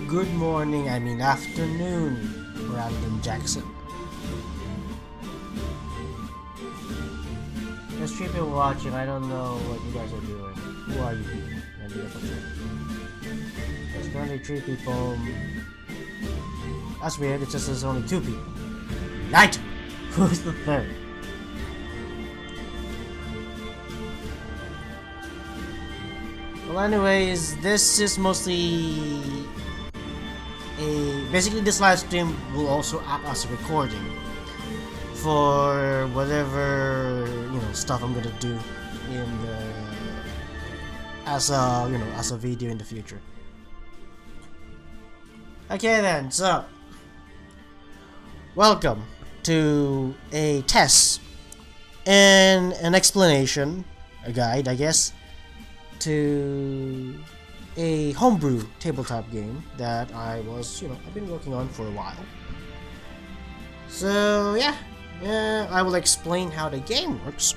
good morning, I mean afternoon, Random Jackson. There's 3 people watching, I don't know what you guys are doing. Who are you? There's currently 3 people. That's weird, it's just there's only 2 people. Night! Who's the 3rd? Well, anyways, this is mostly basically this live stream will also act as a recording for whatever stuff I'm gonna do in the as a video in the future. Okay then, so welcome to a test and an explanation, a guide I guess, to a homebrew tabletop game that I've been working on for a while. So yeah, I will explain how the game works,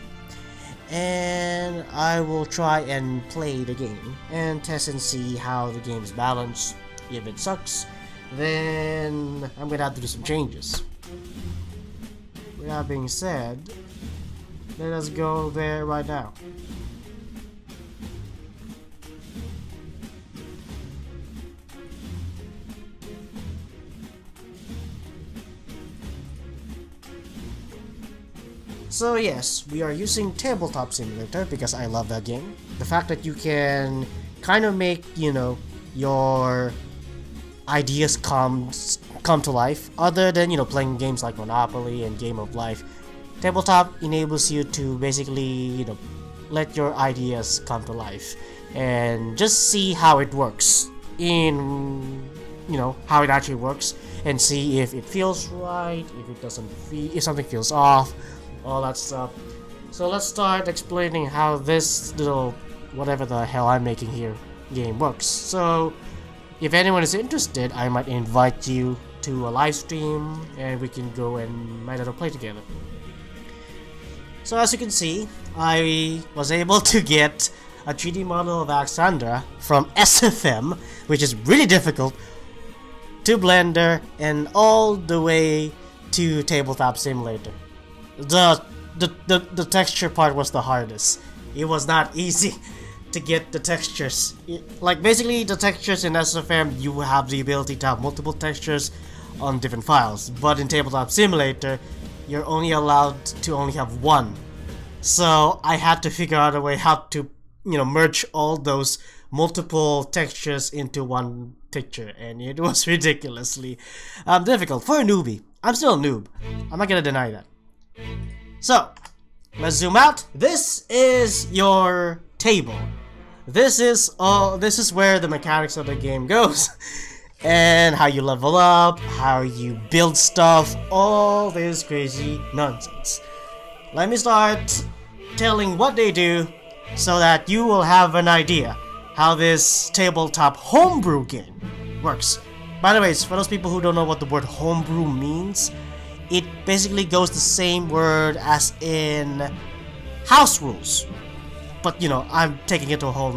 and I will try and play the game and test and see how the game is balanced. If it sucks, then I'm gonna have to do some changes. With that being said, let us go there right now. So yes, we are using Tabletop Simulator because I love that game. The fact that you can kind of make, your ideas come to life, other than, playing games like Monopoly and Game of Life. Tabletop enables you to basically, let your ideas come to life and just see how it works in, how it actually works, and see if it feels right, if it doesn't feel, if something feels off, all that stuff. So let's start explaining how this little whatever the hell I'm making here game works. So if anyone is interested, I might invite you to a live stream and we can go and might play together. So as you can see, I was able to get a 3D model of Alexandra from SFM, which is really difficult, to Blender and all the way to Tabletop Simulator. The texture part was the hardest. It was not easy to get the textures. Basically the textures in SFM, you have the ability to have multiple textures on different files, but in Tabletop Simulator you're only allowed to only have one. So I had to figure out a way how to merge all those multiple textures into one picture, and it was ridiculously difficult for a newbie. I'm still a noob, I'm not gonna deny that. So, let's zoom out. This is your table. This is where the mechanics of the game goes. And how you level up, how you build stuff, all this crazy nonsense. Let me start telling what they do so that you will have an idea how this tabletop homebrew game works. By the way, for those people who don't know what the word homebrew means, it basically goes the same word as in house rules, but I'm taking it to a whole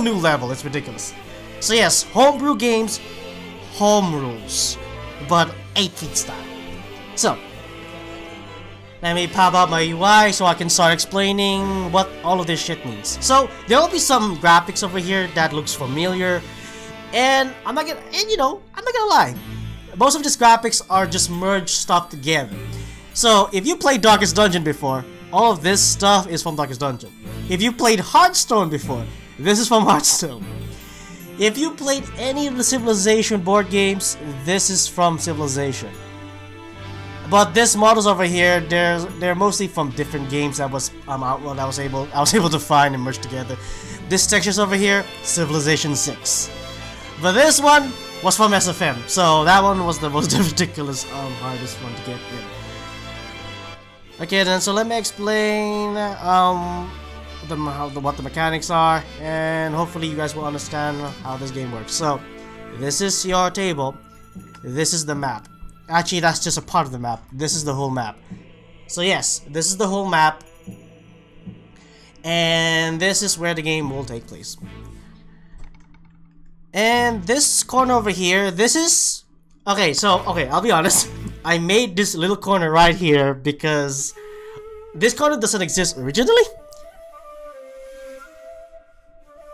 new level. It's ridiculous. So yes, homebrew games, home rules, but 8 feet style. So let me pop up my UI so I can start explaining what all of this shit means. So there will be some graphics over here that looks familiar, and I'm not gonna lie. Most of these graphics are just merged stuff together. So if you played Darkest Dungeon before, all of this stuff is from Darkest Dungeon. If you played Hearthstone before, this is from Hearthstone. If you played any of the Civilization board games, this is from Civilization. But these models over here, they're mostly from different games that was I was able to find and merge together. This textures over here, Civilization 6. But this one was from SFM, so that one was the most ridiculous, hardest one to get. Yeah. Okay, then so let me explain what the mechanics are, and hopefully you guys will understand how this game works. So this is your table. This is the map. Actually, that's just a part of the map. This is the whole map. So yes, this is the whole map, and this is where the game will take place. And this corner over here, this is... Okay, so, I'll be honest. I made this little corner right here because this corner doesn't exist originally.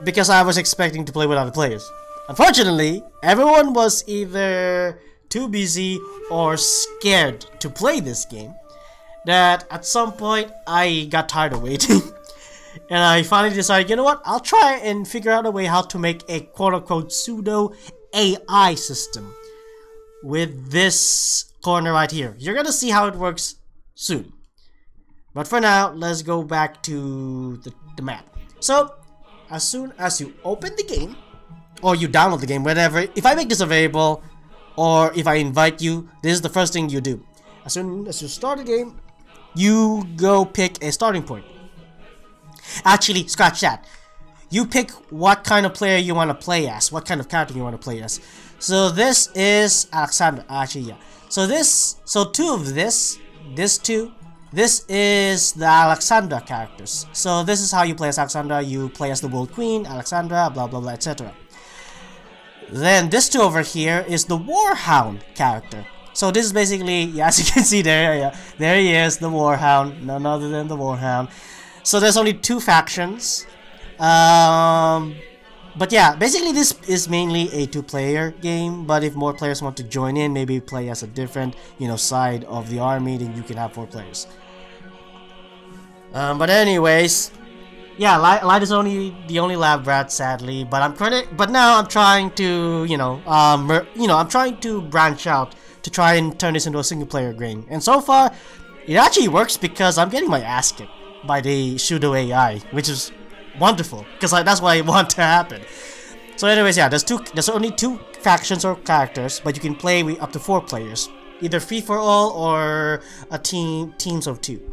Because I was expecting to play with other players. Unfortunately, everyone was either too busy or scared to play this game, that at some point I got tired of waiting. And I finally decided, you know what, I'll try and figure out a way how to make a quote-unquote pseudo AI system with this corner right here. You're gonna see how it works soon. But for now, let's go back to the map. So, as soon as you open the game, or you download the game, whatever, if I make this available, or if I invite you, this is the first thing you do. As soon as you start the game, you go pick a starting point. Actually, scratch that. You pick what kind of player you want to play as, what kind of character you want to play as. So this is Alexandra, actually, yeah. So two of this two, this is the Alexandra characters. So this is how you play as Alexandra. You play as the World Queen, Alexandra, blah blah blah, etc. Then this two over here is the Warhound character. So this is basically, yeah, as you can see there, yeah, there he is, the Warhound, none other than the Warhound. So there's only two factions. But yeah, basically this is mainly a two-player game, but if more players want to join in, maybe play as a different, you know, side of the army, then you can have 4 players. But anyways, yeah, Light is the only lab rat, sadly, but now I'm trying to, I'm trying to branch out to try and turn this into a single-player game. And so far, it actually works because I'm getting my ass kicked by the pseudo AI, which is wonderful, because that's what I want to happen. So anyways, yeah, there's only 2 factions or characters, but you can play with up to 4 players, either free for all or a teams of 2.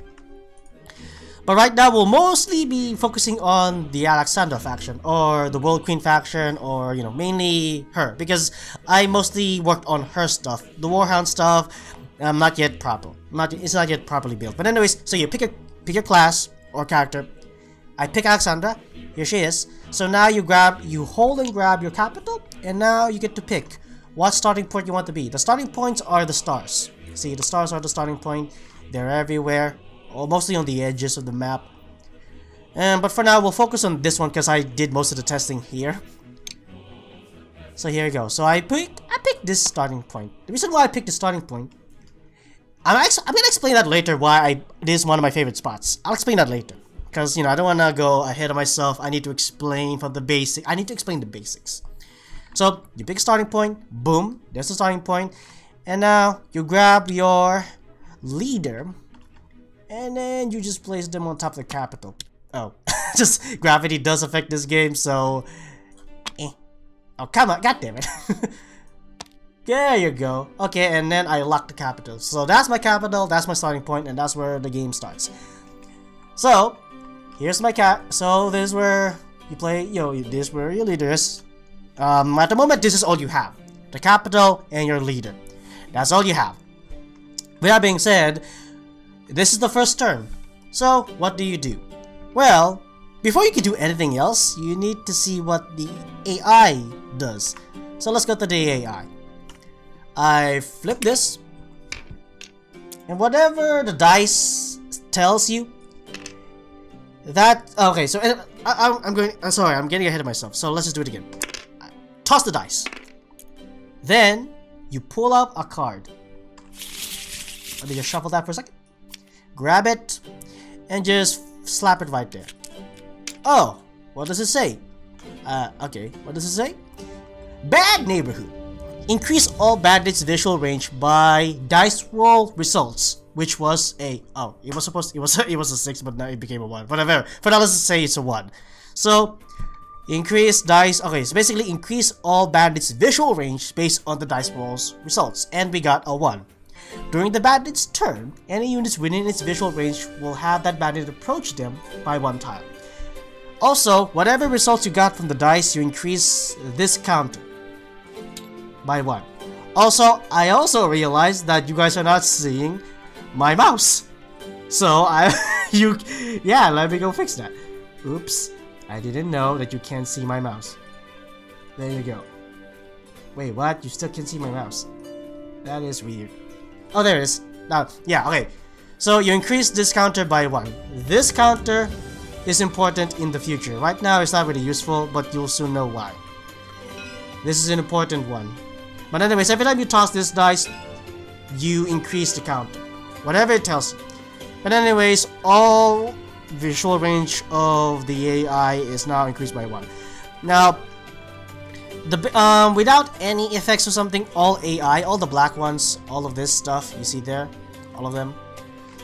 But right now we'll mostly be focusing on the Alexandra faction or the World Queen faction, or mainly her, because I mostly worked on her stuff. The Warhound stuff, it's not yet properly built. But anyways, so you pick your class or character. I pick Alexandra. Here she is. So now you hold and grab your capital, and now you get to pick what starting point you want to be. The starting points are the stars. See, the stars are the starting point. They're everywhere, or mostly on the edges of the map. But for now, we'll focus on this one because I did most of the testing here. So here we go. So I picked this starting point. The reason why I picked the starting point, I'm gonna explain that later. Why it is one of my favorite spots. I'll explain that later. Because, I don't want to go ahead of myself. I need to explain from the basic. I need to explain the basics. So, you pick a starting point. Boom. There's the starting point. And now, you grab your leader. And then you just place them on top of the capital. Oh. Just, gravity does affect this game, so... Oh, come on. God damn it. There you go. Okay, and then I lock the capital. So, that's my capital. That's my starting point. And that's where the game starts. So... Here's my so this is where you play, this is where your leader is. At the moment, this is all you have. The capital and your leader. That's all you have. With that being said, this is the first turn. So, what do you do? Well, before you can do anything else, you need to see what the AI does. So let's go to the AI. I flip this. And whatever the dice tells you, okay, so I'm getting ahead of myself, so let's just do it again. Toss the dice. Then you pull out a card. Let me just shuffle that for a second. Grab it and just slap it right there. Oh, what does it say? Okay, what does it say? Bad neighborhood. Increase all bandits' visual range by dice roll results. Which was a it was a 6, but now it became a 1. Whatever. For now, let's just say it's a 1. So increase dice. Okay, so basically increase all bandits' visual range based on the dice rolls results, and we got a 1. During the bandit's turn, any units within its visual range will have that bandit approach them by 1 time. Also, whatever results you got from the dice, you increase this counter by 1. Also, I also realized that you guys are not seeing my mouse. So yeah, let me go fix that. Oops, I didn't know that you can't see my mouse. There you go. Wait, what? You still can see my mouse. That is weird. Oh, there it is. Now, yeah, okay. So you increase this counter by 1. This counter is important in the future. Right now it's not really useful, but you'll soon know why. This is an important one. But anyways, every time you toss this dice, you increase the counter. Whatever it tells you. But anyways, all visual range of the AI is now increased by 1. Now, without any effects or something, all AI, all the black ones, all of this stuff you see there, all of them,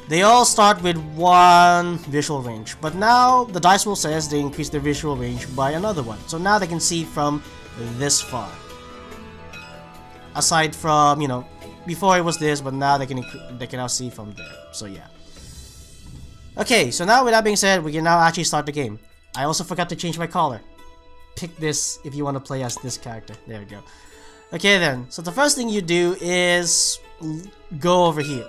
they all start with 1 visual range. But now the dice roll says they increase their visual range by another 1. So now they can see from this far. Aside from, you know, before it was this, but now they can now see from there. So yeah. Okay, so now with that being said, we can now actually start the game. I also forgot to change my color. Pick this if you want to play as this character. There we go. Okay then, so the first thing you do is go over here.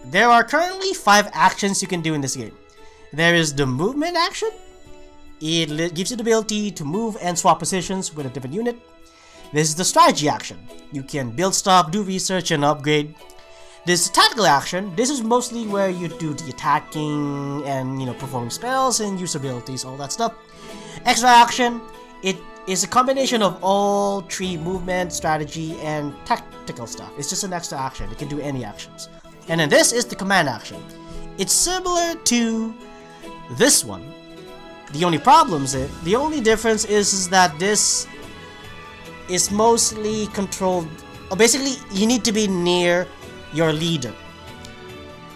There are currently 5 actions you can do in this game. There is the movement action. It gives you the ability to move and swap positions with a different unit. This is the strategy action. You can build stuff, do research, and upgrade. This is tactical action. This is mostly where you do the attacking and, you know, performing spells and use abilities, all that stuff. Extra action. It is a combination of all 3 movement, strategy, and tactical stuff. It's just an extra action. It can do any actions. And then this is the command action. It's similar to this one. The only difference is that this is mostly controlled. Basically, you need to be near your leader.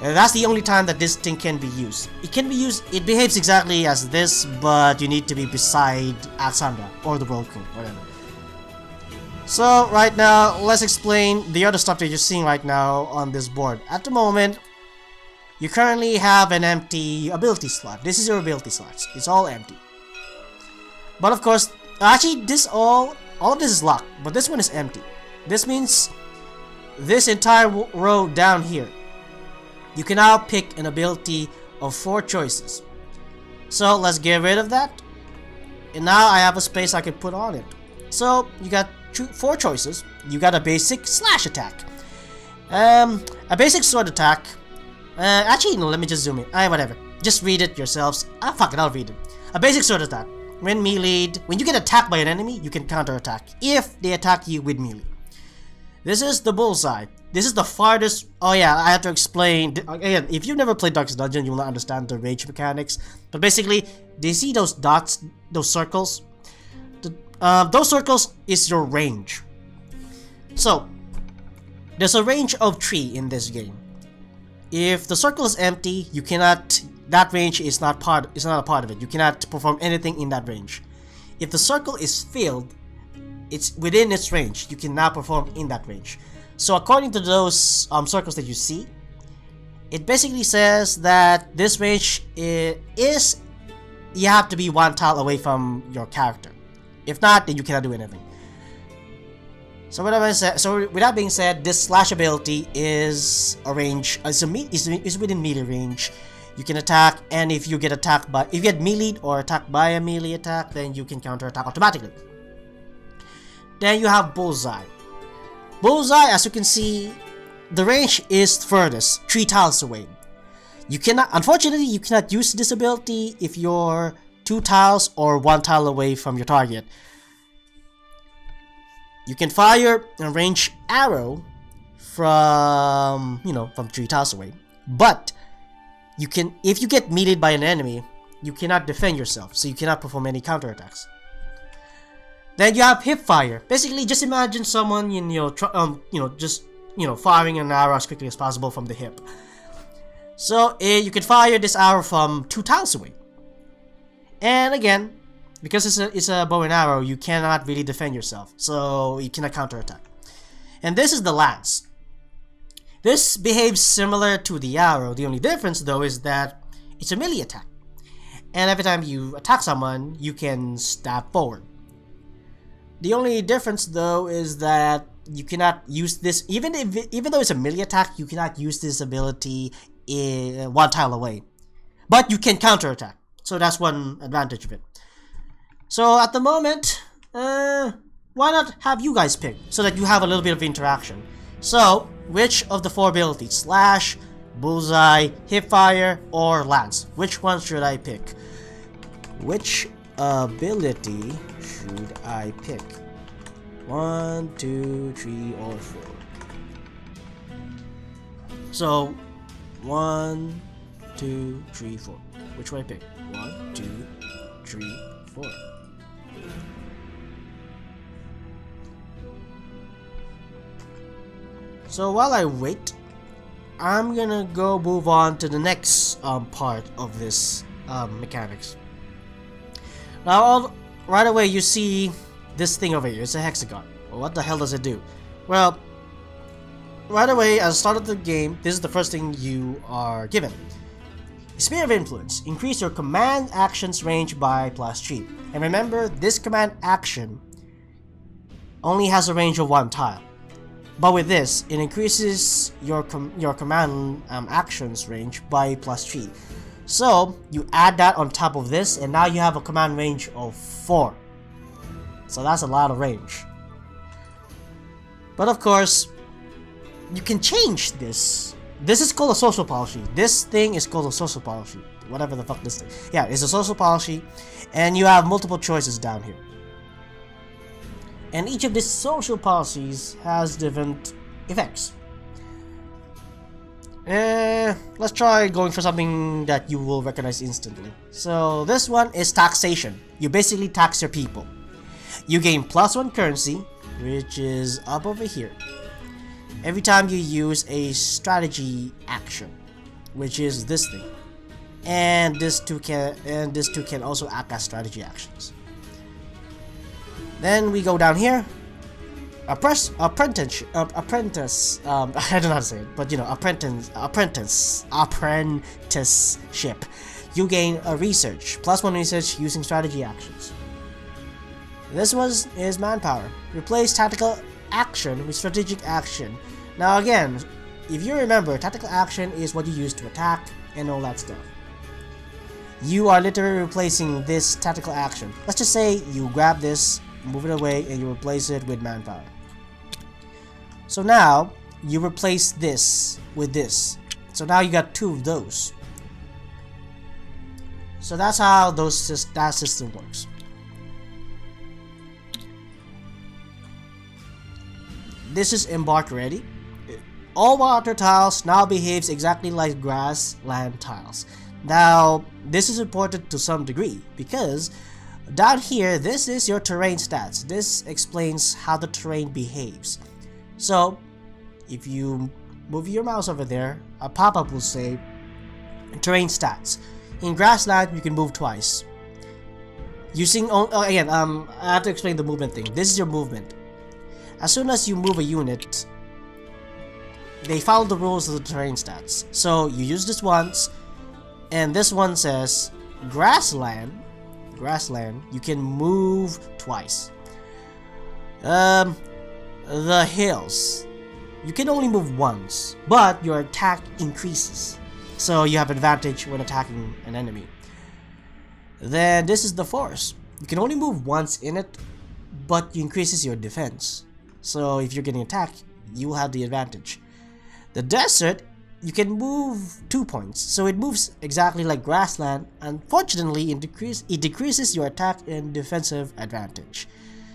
And that's the only time that this thing can be used. It can be used, it behaves exactly as this, but you need to be beside Alexandra or the World Queen, whatever. So right now, let's explain the other stuff that you're seeing right now on this board. At the moment, you currently have an empty ability slot. This is your ability slots. It's all empty. But of course, actually all of this is locked, but this one is empty. This means this entire row down here, you can now pick an ability of 4 choices. So let's get rid of that. And now I have a space I can put on it. So you got 4 choices. You got a basic slash attack, a basic sword attack. Actually, no, let me just zoom in. Whatever. Just read it yourselves. Fuck it, I'll read it. A basic sword attack. When meleeed, when you get attacked by an enemy, you can counterattack if they attack you with melee. This is the bullseye. This is the farthest. Oh yeah, I have to explain. Again, if you've never played Darkest Dungeon, you will not understand the range mechanics. But basically, do you see those dots, those circles? Those circles is your range. So, there's a range of 3 in this game. If the circle is empty, you cannot. That range is not a part of it. You cannot perform anything in that range. If the circle is filled, it's within its range. You can now perform in that range. So according to those circles that you see, it basically says that this range is you have to be 1 tile away from your character. If not, then you cannot do anything. So with that being said, this slash ability is a range. Is within melee range. You can attack, and if you get attacked by, if you get meleeed or attacked by a melee attack, then you can counterattack automatically. Then you have bullseye. Bullseye, as you can see, the range is furthest, 3 tiles away. You cannot, unfortunately, you cannot use this ability if you're 2 tiles or 1 tile away from your target. You can fire a ranged arrow from, from 3 tiles away. But you can, if you get meleeed by an enemy, you cannot defend yourself, so you cannot perform any counterattacks. Then you have hip fire. Basically, just imagine someone firing an arrow as quickly as possible from the hip. So you can fire this arrow from 2 tiles away. And again, because it's a bow and arrow, you cannot really defend yourself, so you cannot counterattack. And this is the lance. This behaves similar to the arrow. The only difference, though, is that it's a melee attack. And every time you attack someone, you can stab forward. The only difference, though, is that you cannot use this, even though it's a melee attack, you cannot use this ability 1 tile away. But you can counterattack. So that's one advantage of it. So at the moment, why not have you guys pick so that you have a little bit of interaction? So, which of the 4 abilities? Slash, Bullseye, Hipfire, or Lance? Which one should I pick? Which ability should I pick? 1, 2, 3, or 4. So, 1, 2, 3, 4. Which one I pick? 1, 2, 3, 4. So while I wait, I'm gonna go move on to the next part of this mechanics. Now, right away you see this thing over here. It's a hexagon. Well, what the hell does it do? Well, right away at the start of the game, this is the first thing you are given. Sphere of Influence. Increase your command actions range by +3. And remember, this command action only has a range of 1 tile. But with this, it increases your command actions range by +3. So you add that on top of this, and now you have a command range of 4. So that's a lot of range. But of course, you can change this. This is called a social policy. This thing is called a social policy. Whatever the fuck this thing. Yeah, it's a social policy, and you have multiple choices down here. And each of these social policies has different effects. Let's try going for something that you will recognize instantly. So this one is taxation. You basically tax your people. You gain +1 currency, which is up over here, every time you use a strategy action, which is this thing. And this two can also act as strategy actions. Then we go down here. Apprentice. I don't know how to say it, but you know, apprenticeship. You gain a research, +1 research using strategy actions. This one is manpower. Replace tactical action with strategic action. Now again, if you remember, tactical action is what you use to attack and all that stuff. You are literally replacing this tactical action. Let's just say you grab this, move it away, and you replace it with manpower. So now you replace this with this. So now you got 2 of those. So that's how that system works. This is embark ready. All water tiles now behaves exactly like grassland tiles. Now this is important to some degree because down here, this is your terrain stats. This explains how the terrain behaves. So, if you move your mouse over there, a pop-up will say terrain stats. In grassland, you can move twice. Using again, I have to explain the movement thing. This is your movement. As soon as you move a unit, they follow the rules of the terrain stats. So you use this once, and this one says grassland, you can move twice. The hills, you can only move once, but your attack increases, so you have advantage when attacking an enemy. Then this is the forest. You can only move once in it, but it increases your defense. So if you're getting attacked, you will have the advantage. The desert, you can move 2 points, so it moves exactly like grassland. Unfortunately, it decreases your attack and defensive advantage,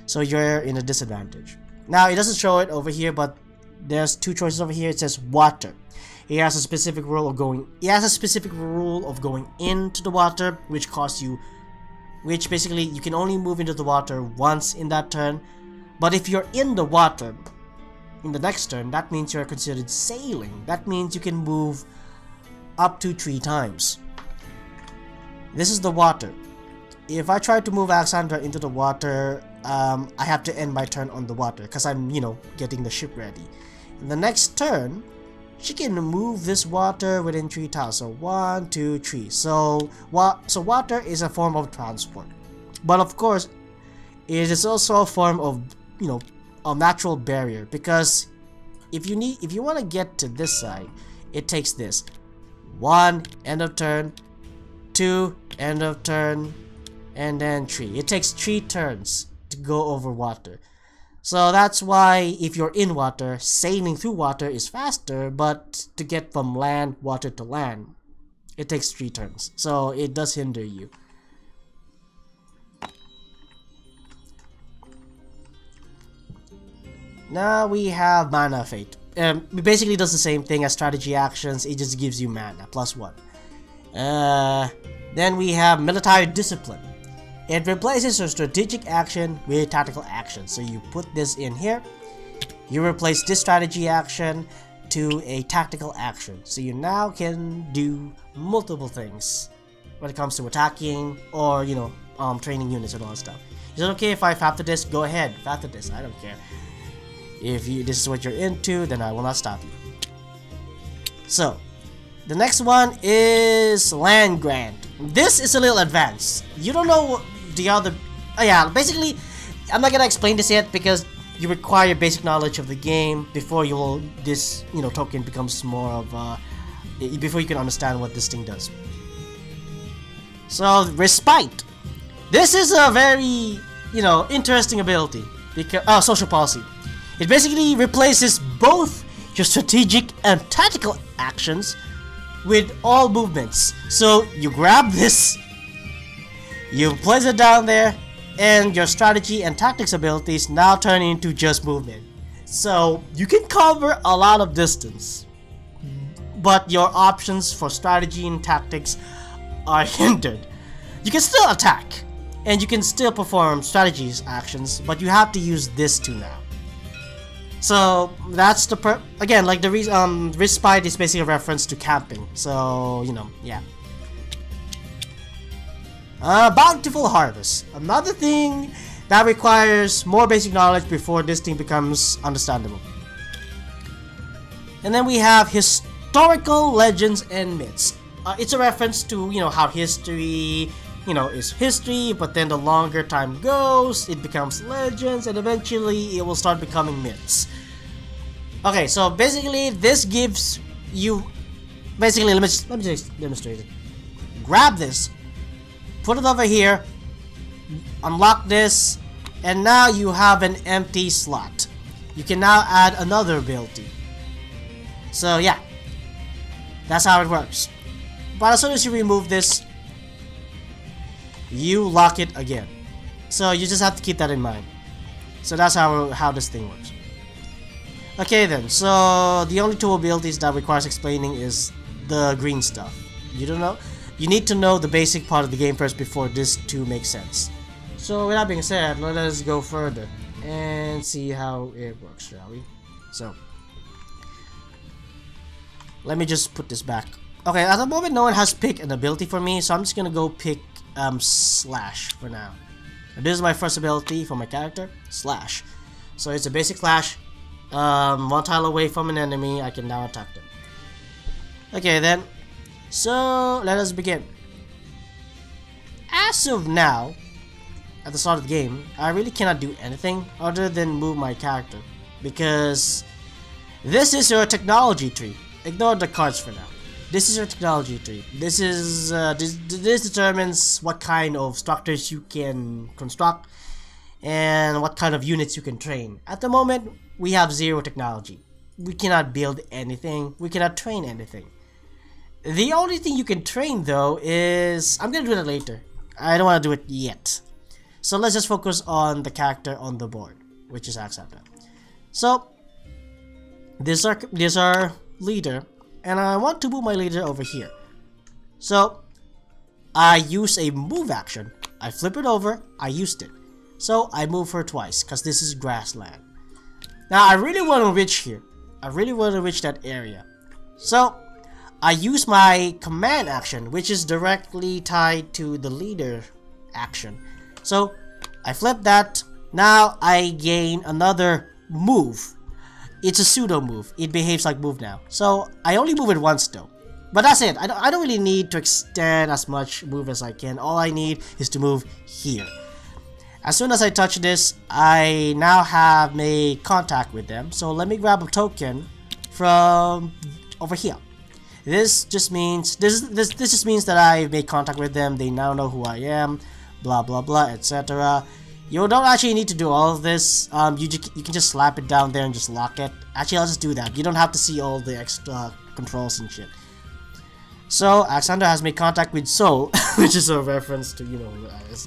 so you're in a disadvantage. Now it doesn't show it over here, but there's 2 choices over here. It says water. It has a specific rule of going. It has a specific rule of going into the water, which basically you can only move into the water once in that turn. But if you're in the water in the next turn, that means you're considered sailing. That means you can move up to 3 times. This is the water. If I try to move Alexandra into the water, I have to end my turn on the water because I'm, getting the ship ready. In the next turn, she can move this water within 3 tiles. So 1, 2, 3. So water is a form of transport. But of course, it is also a form of, a natural barrier, because if you want to get to this side, it takes this 1 end of turn, 2 end of turn, and then 3. It takes 3 turns to go over water. So that's why if you're in water, sailing through water is faster, but to get from water to land, it takes 3 turns. So it does hinder you. Now we have Mana Fate. It basically does the same thing as strategy actions, it just gives you mana, +1. Then we have Military Discipline. It replaces your strategic action with tactical action. So you put this in here, you replace this strategy action to a tactical action. So you now can do multiple things when it comes to attacking or, you know, training units and all that stuff. Is it okay if I after this? Go ahead, after this, I don't care. If this is what you're into, then I will not stop you. So, the next one is Land Grant. This is a little advanced. You don't know the other... Oh yeah, basically, I'm not gonna explain this yet because you require basic knowledge of the game before this token becomes more of before you can understand what this thing does. So, Respite. This is a very, interesting ability because social policy. It basically replaces both your strategic and tactical actions with all movements. So you grab this, you place it down there, and your strategy and tactics abilities now turn into just movement. So you can cover a lot of distance, but your options for strategy and tactics are hindered. You can still attack, and you can still perform strategies actions, but you have to use this too now. So that's the again, like the reason Respite is basically a reference to camping. So yeah. Bountiful Harvest, another thing that requires more basic knowledge before this thing becomes understandable. And then we have Historical Legends and Myths. It's a reference to how history is history, but then the longer time goes, it becomes legends, and eventually it will start becoming myths. Okay, so basically this gives you, let me just demonstrate it. Grab this, put it over here, unlock this, and now you have an empty slot. You can now add another ability. So yeah, that's how it works. But as soon as you remove this, you lock it again. So you just have to keep that in mind. So that's how this thing works. Okay then, so the only two abilities that requires explaining is the green stuff. You need to know the basic part of the game first before this to make sense. So with that being said, let us go further and see how it works, shall we? So let me just put this back. Okay, at the moment no one has picked an ability for me, so I'm just gonna go pick Slash for now. And this is my first ability for my character, Slash. So it's a basic slash. One tile away from an enemy, I can now attack them. Okay then, so let us begin. As of now, at the start of the game, I really cannot do anything other than move my character because this is your technology tree. Ignore the cards for now. This is your technology tree. This is this determines what kind of structures you can construct and what kind of units you can train. At the moment, we have 0 technology. We cannot build anything. We cannot train anything. The only thing you can train though is, I'm gonna do that later. I don't want to do it yet. So let's just focus on the character on the board, which is Accepta. So this is our leader. And I want to move my leader over here. So I use a move action. I flip it over. I used it. So I move her twice because this is grassland. Now I really want to reach here. I really want to reach that area. So I use my command action, which is directly tied to the leader action. So I flip that. Now I gain another move. It's a pseudo move. It behaves like move now. So I only move it once though. But that's it. I don't really need to extend as much move as I can. All I need is to move here. As soon as I touch this, I now have made contact with them. So let me grab a token from over here. This just means this just means that I made contact with them. They now know who I am. Blah blah blah, etc. You don't actually need to do all of this. You can just slap it down there and just lock it. Actually, I'll just do that. You don't have to see all the extra controls and shit. So, Alexander has made contact with Soul, which is a reference to, you know, who that is.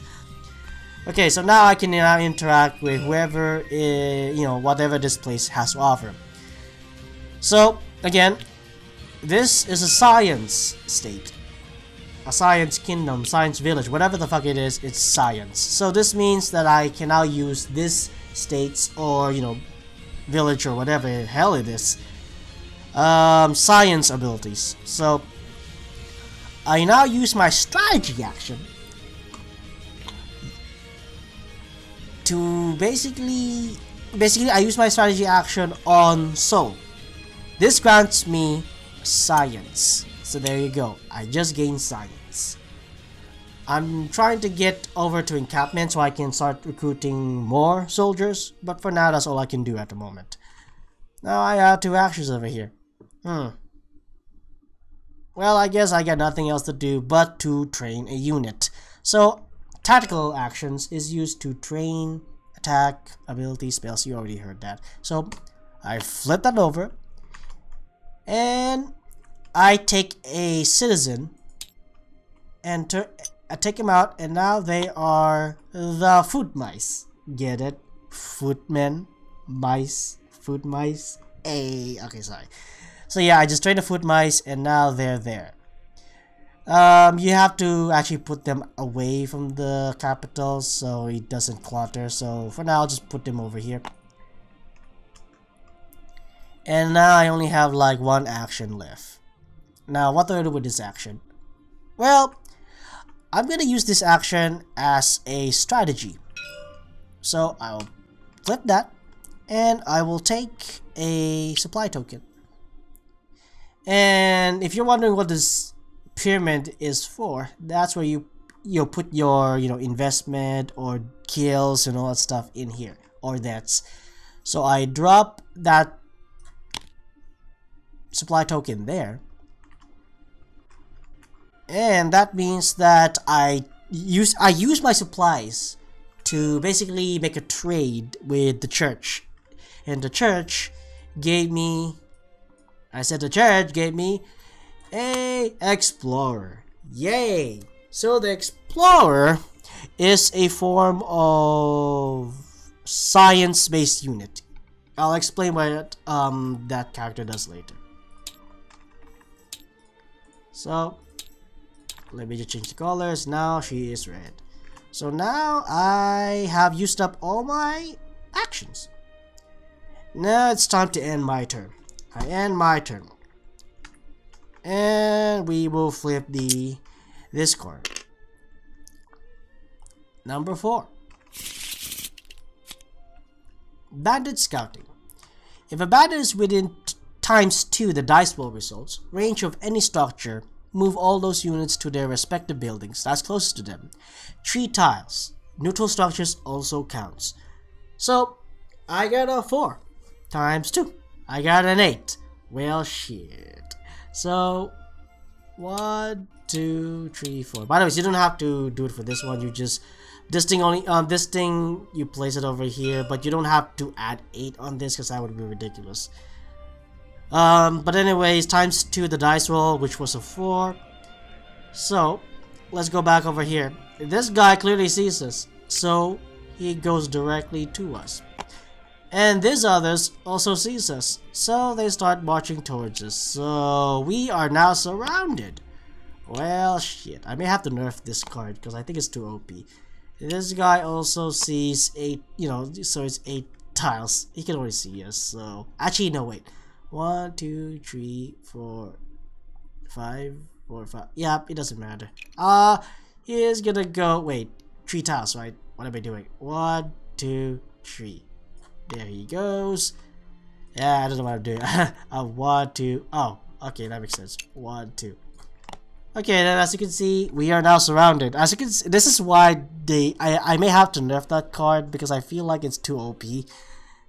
Okay, so now I can now interact with whoever, you know, whatever this place has to offer. So, again, this is a science state. A science kingdom, science village, whatever the fuck it is, it's science. So this means that I can now use this state's, or, you know, village or whatever the hell it is, science abilities. So, I now use my strategy action to basically I use my strategy action on Soul. This grants me science. So there you go. I just gained science. I'm trying to get over to encampment so I can start recruiting more soldiers, but for now that's all I can do at the moment. Now I have 2 actions over here. Well, I guess I got nothing else to do but to train a unit. So, tactical actions is used to train, attack, ability, spells. You already heard that. So, I flip that over. And I take a citizen. And I take him out. And now they are the foot mice. Get it? Footmen. Mice. Foot mice. Hey. Okay, sorry. So yeah, I just trained the foot mice and now they're there. You have to actually put them away from the capital so it doesn't clutter. So for now, I'll just put them over here. And now I only have like 1 action left. Now, what do I do with this action? Well, I'm gonna use this action as a strategy. So I'll flip that and I will take a supply token. And if you're wondering what this pyramid is for, that's where you put your investment or kills and all that stuff in here, or that's. So I drop that supply token there, and that means that I use my supplies to basically make a trade with the church, and the church gave me. I said the church gave me a explorer. Yay! So the explorer is a form of science-based unit. I'll explain what that character does later. So let me just change the colors. Now she is red. So now I have used up all my actions. Now it's time to end my turn. I end my turn. And we will flip this card. Number 4. Bandit Scouting. If a bandit is within ×2 the dice roll results, range of any structure, move all those units to their respective buildings that's closest to them. 3 tiles. Neutral structures also counts. So, I got a 4 ×2. I got an 8. Well, shit. So, 1, 2, 3, 4. By the way, you don't have to do it for this one. You just this thing you place it over here, but you don't have to add 8 on this because that would be ridiculous. But anyways, ×2 the dice roll, which was a 4. So, let's go back over here. This guy clearly sees us, so he goes directly to us. And these others also sees us, so they start marching towards us. So we are now surrounded. Well, shit. I may have to nerf this card because I think it's too OP. This guy also sees 8, so it's 8 tiles. He can only see us, so... Actually, no, wait. 1, 2, 3, 4, 5, 4, 5. Yep, it doesn't matter. He's gonna go... Wait, 3 tiles, right? What am I doing? 1, 2, 3. There he goes. Yeah, I don't know what I'm doing. 1, 2. Oh, okay, that makes sense. 1, 2. Okay, then as you can see, we are now surrounded. As you can see, this is why I may have to nerf that card because I feel like it's too OP.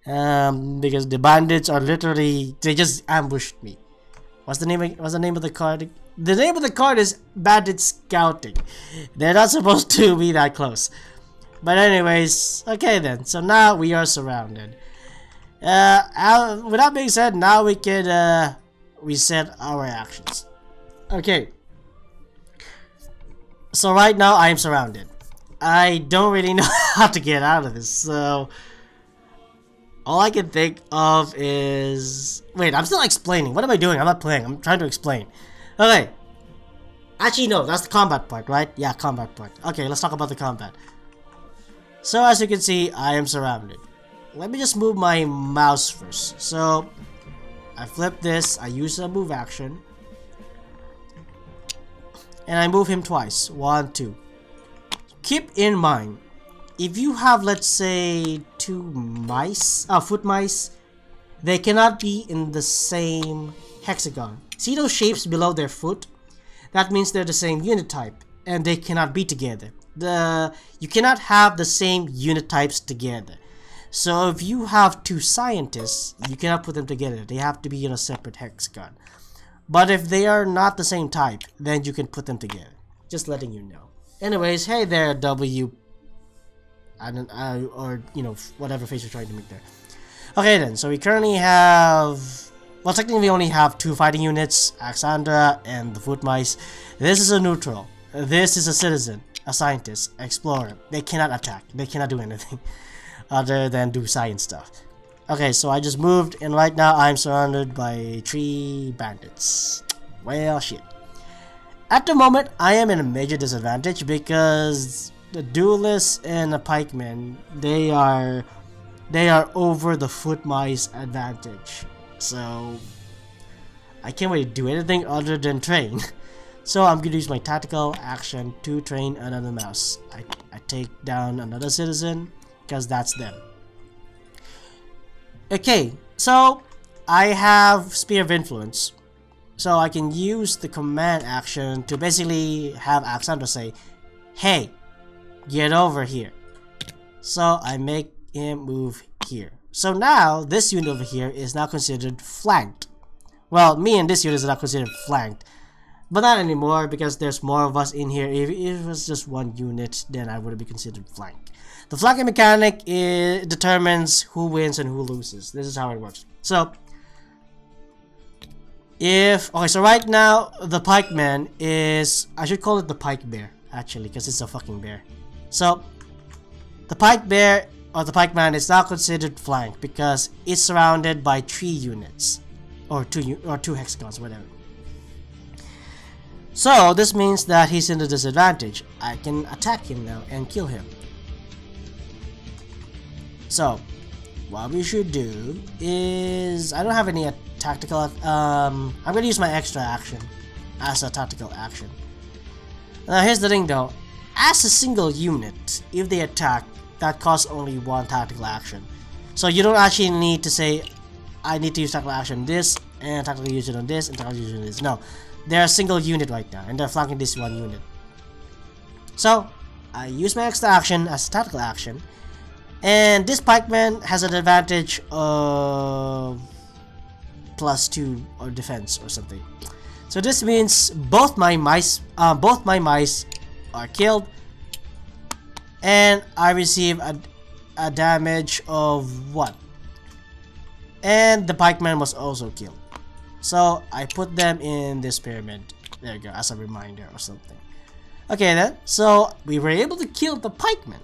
Because the bandits are literally, they just ambushed me. What's the name of the card? The name of the card is Bandit Scouting. They're not supposed to be that close. But anyways, okay then. So now we are surrounded. With that being said, now we can reset our actions. Okay. So right now I am surrounded. I don't really know how to get out of this, so all I can think of is... Wait, I'm still explaining. What am I doing? I'm not playing. I'm trying to explain. Okay. Actually, no. That's the combat part, right? Yeah, combat part. Okay, let's talk about the combat. So, as you can see, I am surrounded. Let me just move my mouse first. So, I flip this. I use a move action. And I move him twice. 1, 2. Keep in mind, if you have, let's say, 2 mice, foot mice, they cannot be in the same hexagon. See those shapes below their foot? That means they're the same unit type, and they cannot be together. You cannot have the same unit types together. So if you have 2 scientists, you cannot put them together. They have to be in a separate hexagon. But if they are not the same type, then you can put them together. Just letting you know. Anyways, hey there, W. Or, you know, whatever face you're trying to make there. Okay then, so we currently have... Well, technically we only have 2 fighting units, Alexandra and the foot mice. This is a neutral. This is a citizen, a scientist, explorer. They cannot attack. They cannot do anything other than do science stuff. Okay, so I just moved, and right now I'm surrounded by 3 bandits. Well, shit. At the moment, I am in a major disadvantage because the duelists and the pikemen, they are over the foot mice advantage. So I can't really do anything other than train. So I'm gonna use my tactical action to train another mouse. I take down another citizen because that's them. Okay, so I have Spear of Influence. So I can use the command action to basically have Alexandra say, hey, get over here. So I make him move here. So now this unit over here is now considered flanked. Well, me and this unit is not considered flanked. But not anymore because there's more of us in here. If it was just 1 unit, then I would be considered flanked. The flanking mechanic determines who wins and who loses. This is how it works. So so right now the pikeman is, I should call it the pike bear actually, because it's a fucking bear. So the pike bear or the pikeman is now considered flanked because it's surrounded by 3 units or 2 hexagons, whatever. So this means that he's in a disadvantage. I can attack him now and kill him. So what we should do is, I don't have any tactical, I'm gonna use my extra action as a tactical action. Now here's the thing though, as a single unit, if they attack, that costs only 1 tactical action. So you don't actually need to say, I need to use tactical action this, and tactical use it on this, and tactical use it on this. No, they're a single unit right now, and they're flanking this 1 unit. So I use my extra action as a tactical action, and this pikeman has an advantage of +2 or defense or something. So this means both my mice are killed, and I receive a damage of 1. And the pikeman was also killed. So I put them in this pyramid. There you go, as a reminder or something. Okay then, so we were able to kill the pikeman.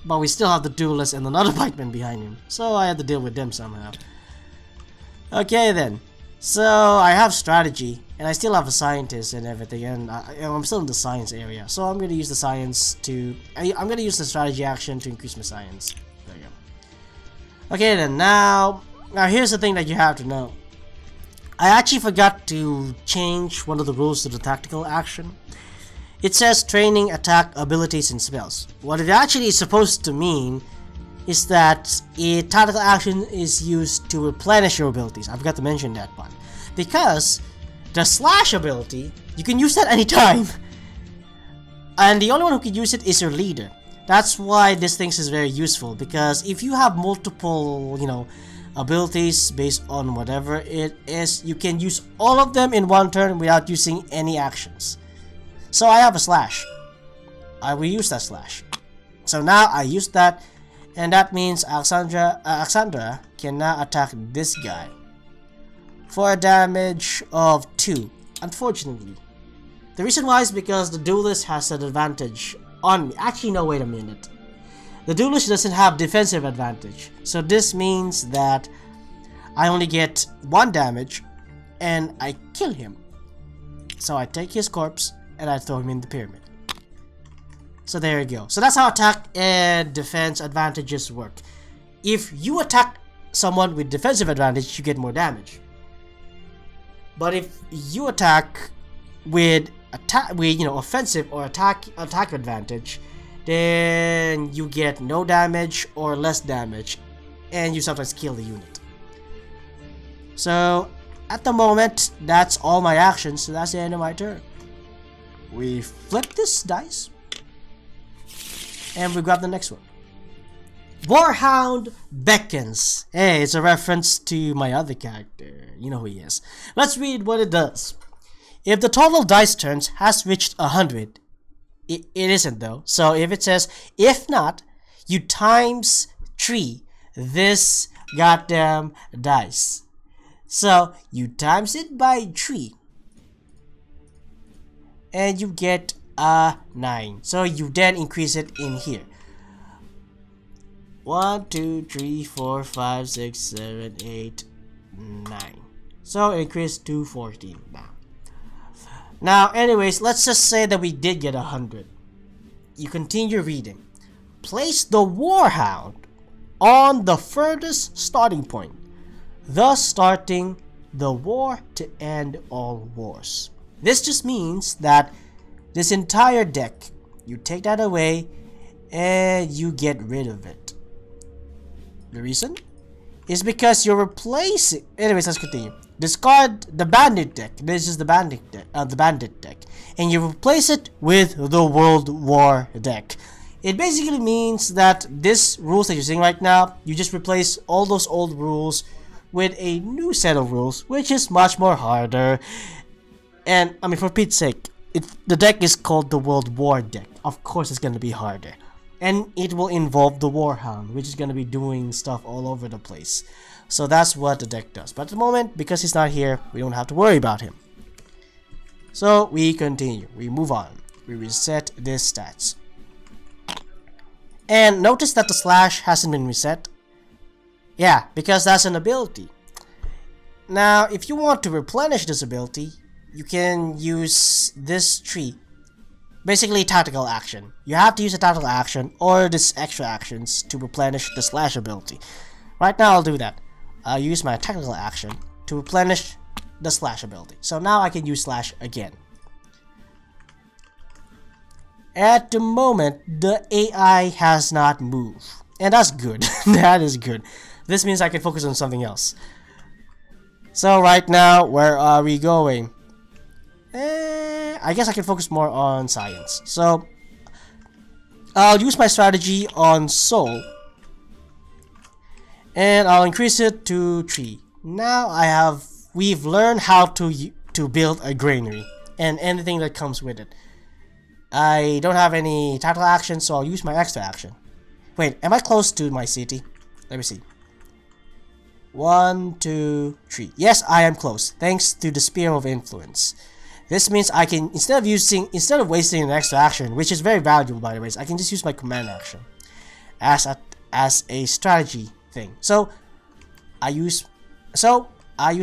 But we still have the duelist and another pikeman behind him. So I had to deal with them somehow. Okay then. So I have strategy. And I still have a scientist and everything. And I'm still in the science area. So I'm going to use the science to... I'm going to use the strategy action to increase my science. There you go. Okay then, now here's the thing that you have to know. I actually forgot to change one of the rules to the tactical action. It says training, attack, abilities, and spells. What it actually is supposed to mean is that a tactical action is used to replenish your abilities. I forgot to mention that part. Because the slash ability, you can use that anytime. And the only one who can use it is your leader. That's why this thing is very useful, because if you have multiple, abilities based on whatever it is, you can use all of them in 1 turn without using any actions. So I have a slash. I will use that slash. So now I use that, and that means Alexandra can now attack this guy for a damage of 2, unfortunately. The reason why is because the duelist has an advantage on me. Actually, no, wait a minute. The duelist doesn't have defensive advantage, so this means that I only get 1 damage and I kill him. So I take his corpse and I throw him in the pyramid. So there you go. So that's how attack and defense advantages work. If you attack someone with defensive advantage, you get more damage. But if you attack with offensive or attack advantage, then you get no damage or less damage, and you sometimes kill the unit. So at the moment, that's all my actions. So that's the end of my turn. We flip this dice, and we grab the next one. Warhound beckons. Hey, it's a reference to my other character. You know who he is. Let's read what it does. If the total dice turns has reached 100, it isn't though. So if it says, if not, you times 3 this goddamn dice. So you times it by 3, and you get a 9. So you then increase it in here. 1, 2, 3, 4, 5, 6, 7, 8, 9. So increase to 14 now. Now, anyways, let's just say that we did get 100. You continue reading. Place the Warhound on the furthest starting point, thus starting the war to end all wars. This just means that this entire deck, you take that away and you get rid of it. The reason is because you're replacing. Anyways, let's continue. Discard the bandit deck. This is the bandit deck, and you replace it with the World War deck. It basically means that this rules that you're seeing right now, you just replace all those old rules with a new set of rules, which is much more harder. And I mean, for Pete's sake, the deck is called the World War deck. Of course, it's going to be harder, and it will involve the Warhound, which is going to be doing stuff all over the place. So that's what the deck does. But at the moment, because he's not here, we don't have to worry about him. So we continue. We move on. We reset this stats. And notice that the slash hasn't been reset. Yeah, because that's an ability. Now, if you want to replenish this ability, you can use this tree. Basically, tactical action. You have to use a tactical action or this extra actions to replenish the slash ability. Right now, I'll do that. I'll use my tactical action to replenish the slash ability. So now I can use slash again. At the moment, the AI has not moved. And that's good. That is good. This means I can focus on something else. So right now, where are we going? I guess I can focus more on science. So I'll use my strategy on soul, and I'll increase it to 3. Now we've learned how to build a granary and anything that comes with it. I don't have any tactical action, so I'll use my extra action. Wait, am I close to my city? Let me see. 1, 2, 3. Yes, I am close, thanks to the Spear of Influence. This means I can, instead of wasting an extra action, which is very valuable by the way, I can just use my command action as a strategy thing. So I use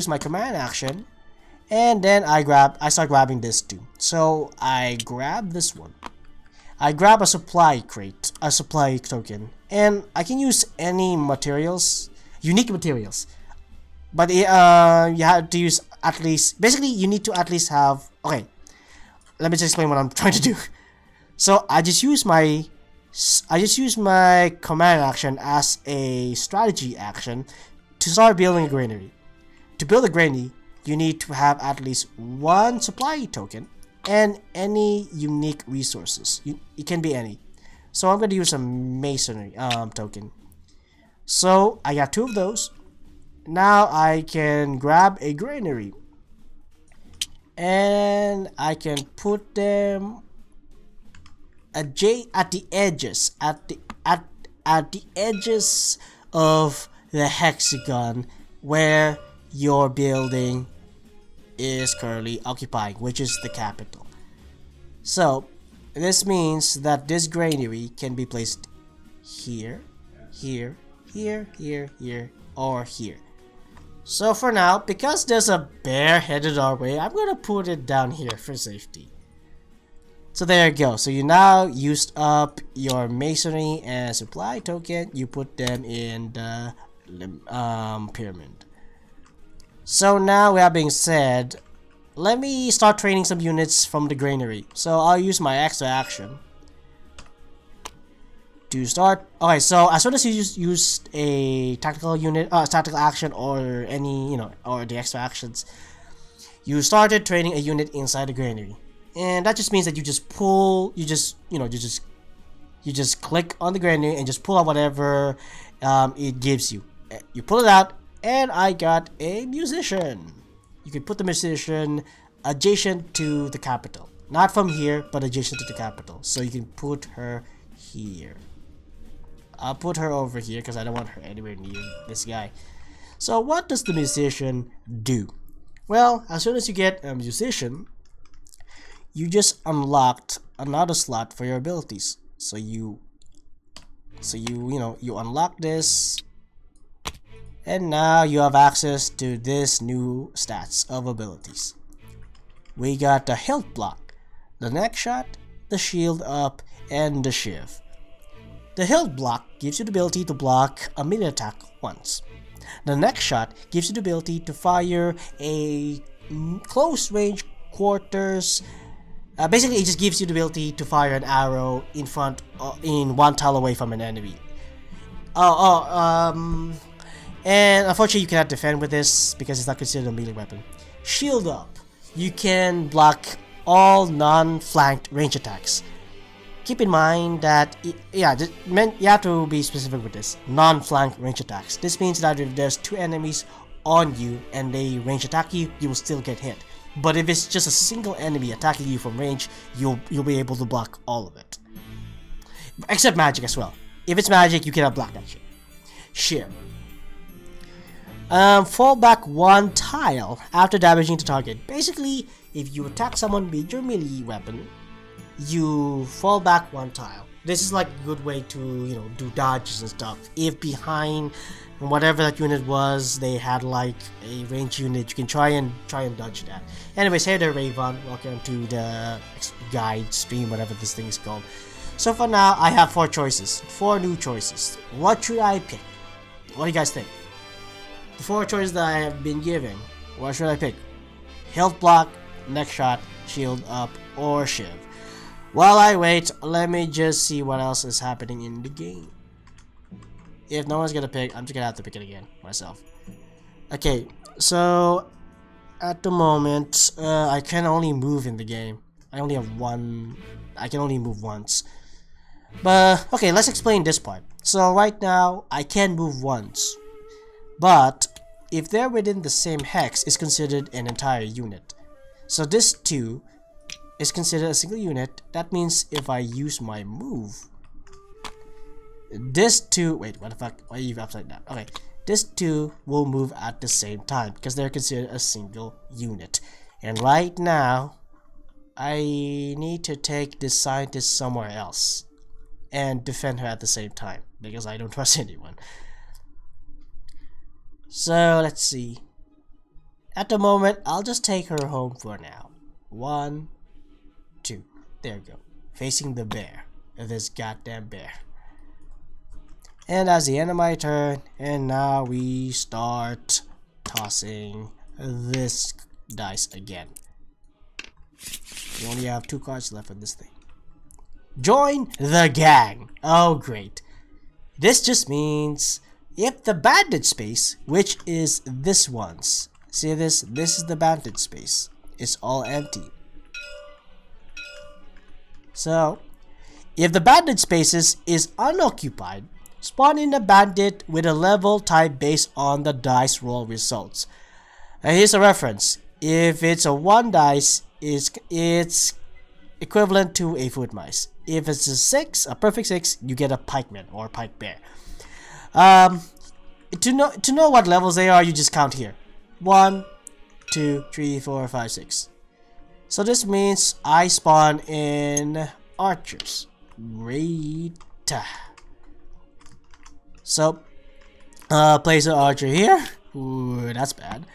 my command action, and then I start grabbing this too. So I grab this one. I grab a supply crate, a supply token, and I can use any materials, unique materials. But you have to use at least, basically you need to at least have, okay, let me just explain what I'm trying to do. So I just use my command action as a strategy action to start building a granary. To build a granary, you need to have at least 1 supply token and any unique resources. It can be any. So I'm going to use a masonry token. So I got 2 of those. Now I can grab a granary, and I can put them at the edges, at the edges of the hexagon where your building is currently occupying, which is the capital. So this means that this granary can be placed here, here, here, here, here, or here. So for now, because there's a bear headed our way, I'm gonna put it down here for safety. So there you go. So you now used up your masonry and supply token. You put them in the pyramid. So now, with that being said, let me start training some units from the granary. So I'll use my extra action to start. Okay, so as soon as you used a tactical unit, tactical action, or any, or the extra actions, you started training a unit inside the granary, and that just means that you just pull, you just click on the granary and just pull out whatever it gives you. You pull it out, and I got a musician. You can put the musician adjacent to the capital, not from here, but adjacent to the capital. So you can put her here. I'll put her over here because I don't want her anywhere near this guy. So what does the musician do? Well, as soon as you get a musician, you just unlocked another slot for your abilities. So you unlock this, and now you have access to this new stats of abilities. We got the health block, the neck shot, the shield up, and the shiv. The health block gives you the ability to block a melee attack once. The next shot gives you the ability to fire a close range quarters. Basically, it just gives you the ability to fire an arrow in front, in one tile away from an enemy. And unfortunately, you cannot defend with this because it's not considered a melee weapon. Shield up. You can block all non-flanked range attacks. Keep in mind that, you have to be specific with this. Non-flank range attacks. This means that if there's two enemies on you and they range attack you, you will still get hit. But if it's just a single enemy attacking you from range, you'll be able to block all of it. Except magic as well. If it's magic, you cannot block that shit. Shiv. Fall back one tile after damaging the target. Basically, if you attack someone with your melee weapon, you fall back one tile. This is like a good way to, do dodges and stuff. If behind whatever that unit was, they had like a range unit, you can try and dodge that. Anyways, hey there Raven, welcome to the guide stream, whatever this thing is called. So for now, I have 4 choices, 4 new choices. What should I pick? What do you guys think? The 4 choices that I have been given, what should I pick? Health block, neck shot, shield up, or shiv? While I wait, let me just see what else is happening in the game. If no one's gonna pick, I'm just gonna have to pick it again myself. Okay, so at the moment, I can only move in the game. I only have one. I can only move once. But okay, let's explain this part. So right now, I can move once, but if they're within the same hex, it's considered an entire unit. So this 2 is considered a single unit. That means if I use my move, this 2, wait, what the fuck, why are you upside down? Okay, this 2 will move at the same time because they're considered a single unit. And right now, I need to take this scientist somewhere else and defend her at the same time because I don't trust anyone. So let's see. At the moment, I'll just take her home for now. 1, 2, there you go. Facing the bear, this goddamn bear. And that's the end of my turn, and now we start tossing this dice again. We only have 2 cards left on this thing. Join the gang! Oh great. This just means if the bandit space, which is this one's, see this? This is the bandit space. It's all empty. So, if the bandit spaces is unoccupied, spawn in a bandit with a level type based on the dice roll results. And here's a reference. If it's a 1 dice, it's equivalent to a foot mice. if it's a 6, a perfect 6, you get a pikeman or pike bear. To know what levels they are, you just count here. 1, 2, 3, 4, 5, 6. So this means I spawn in archers. Great. So, place an archer here. Ooh, that's bad.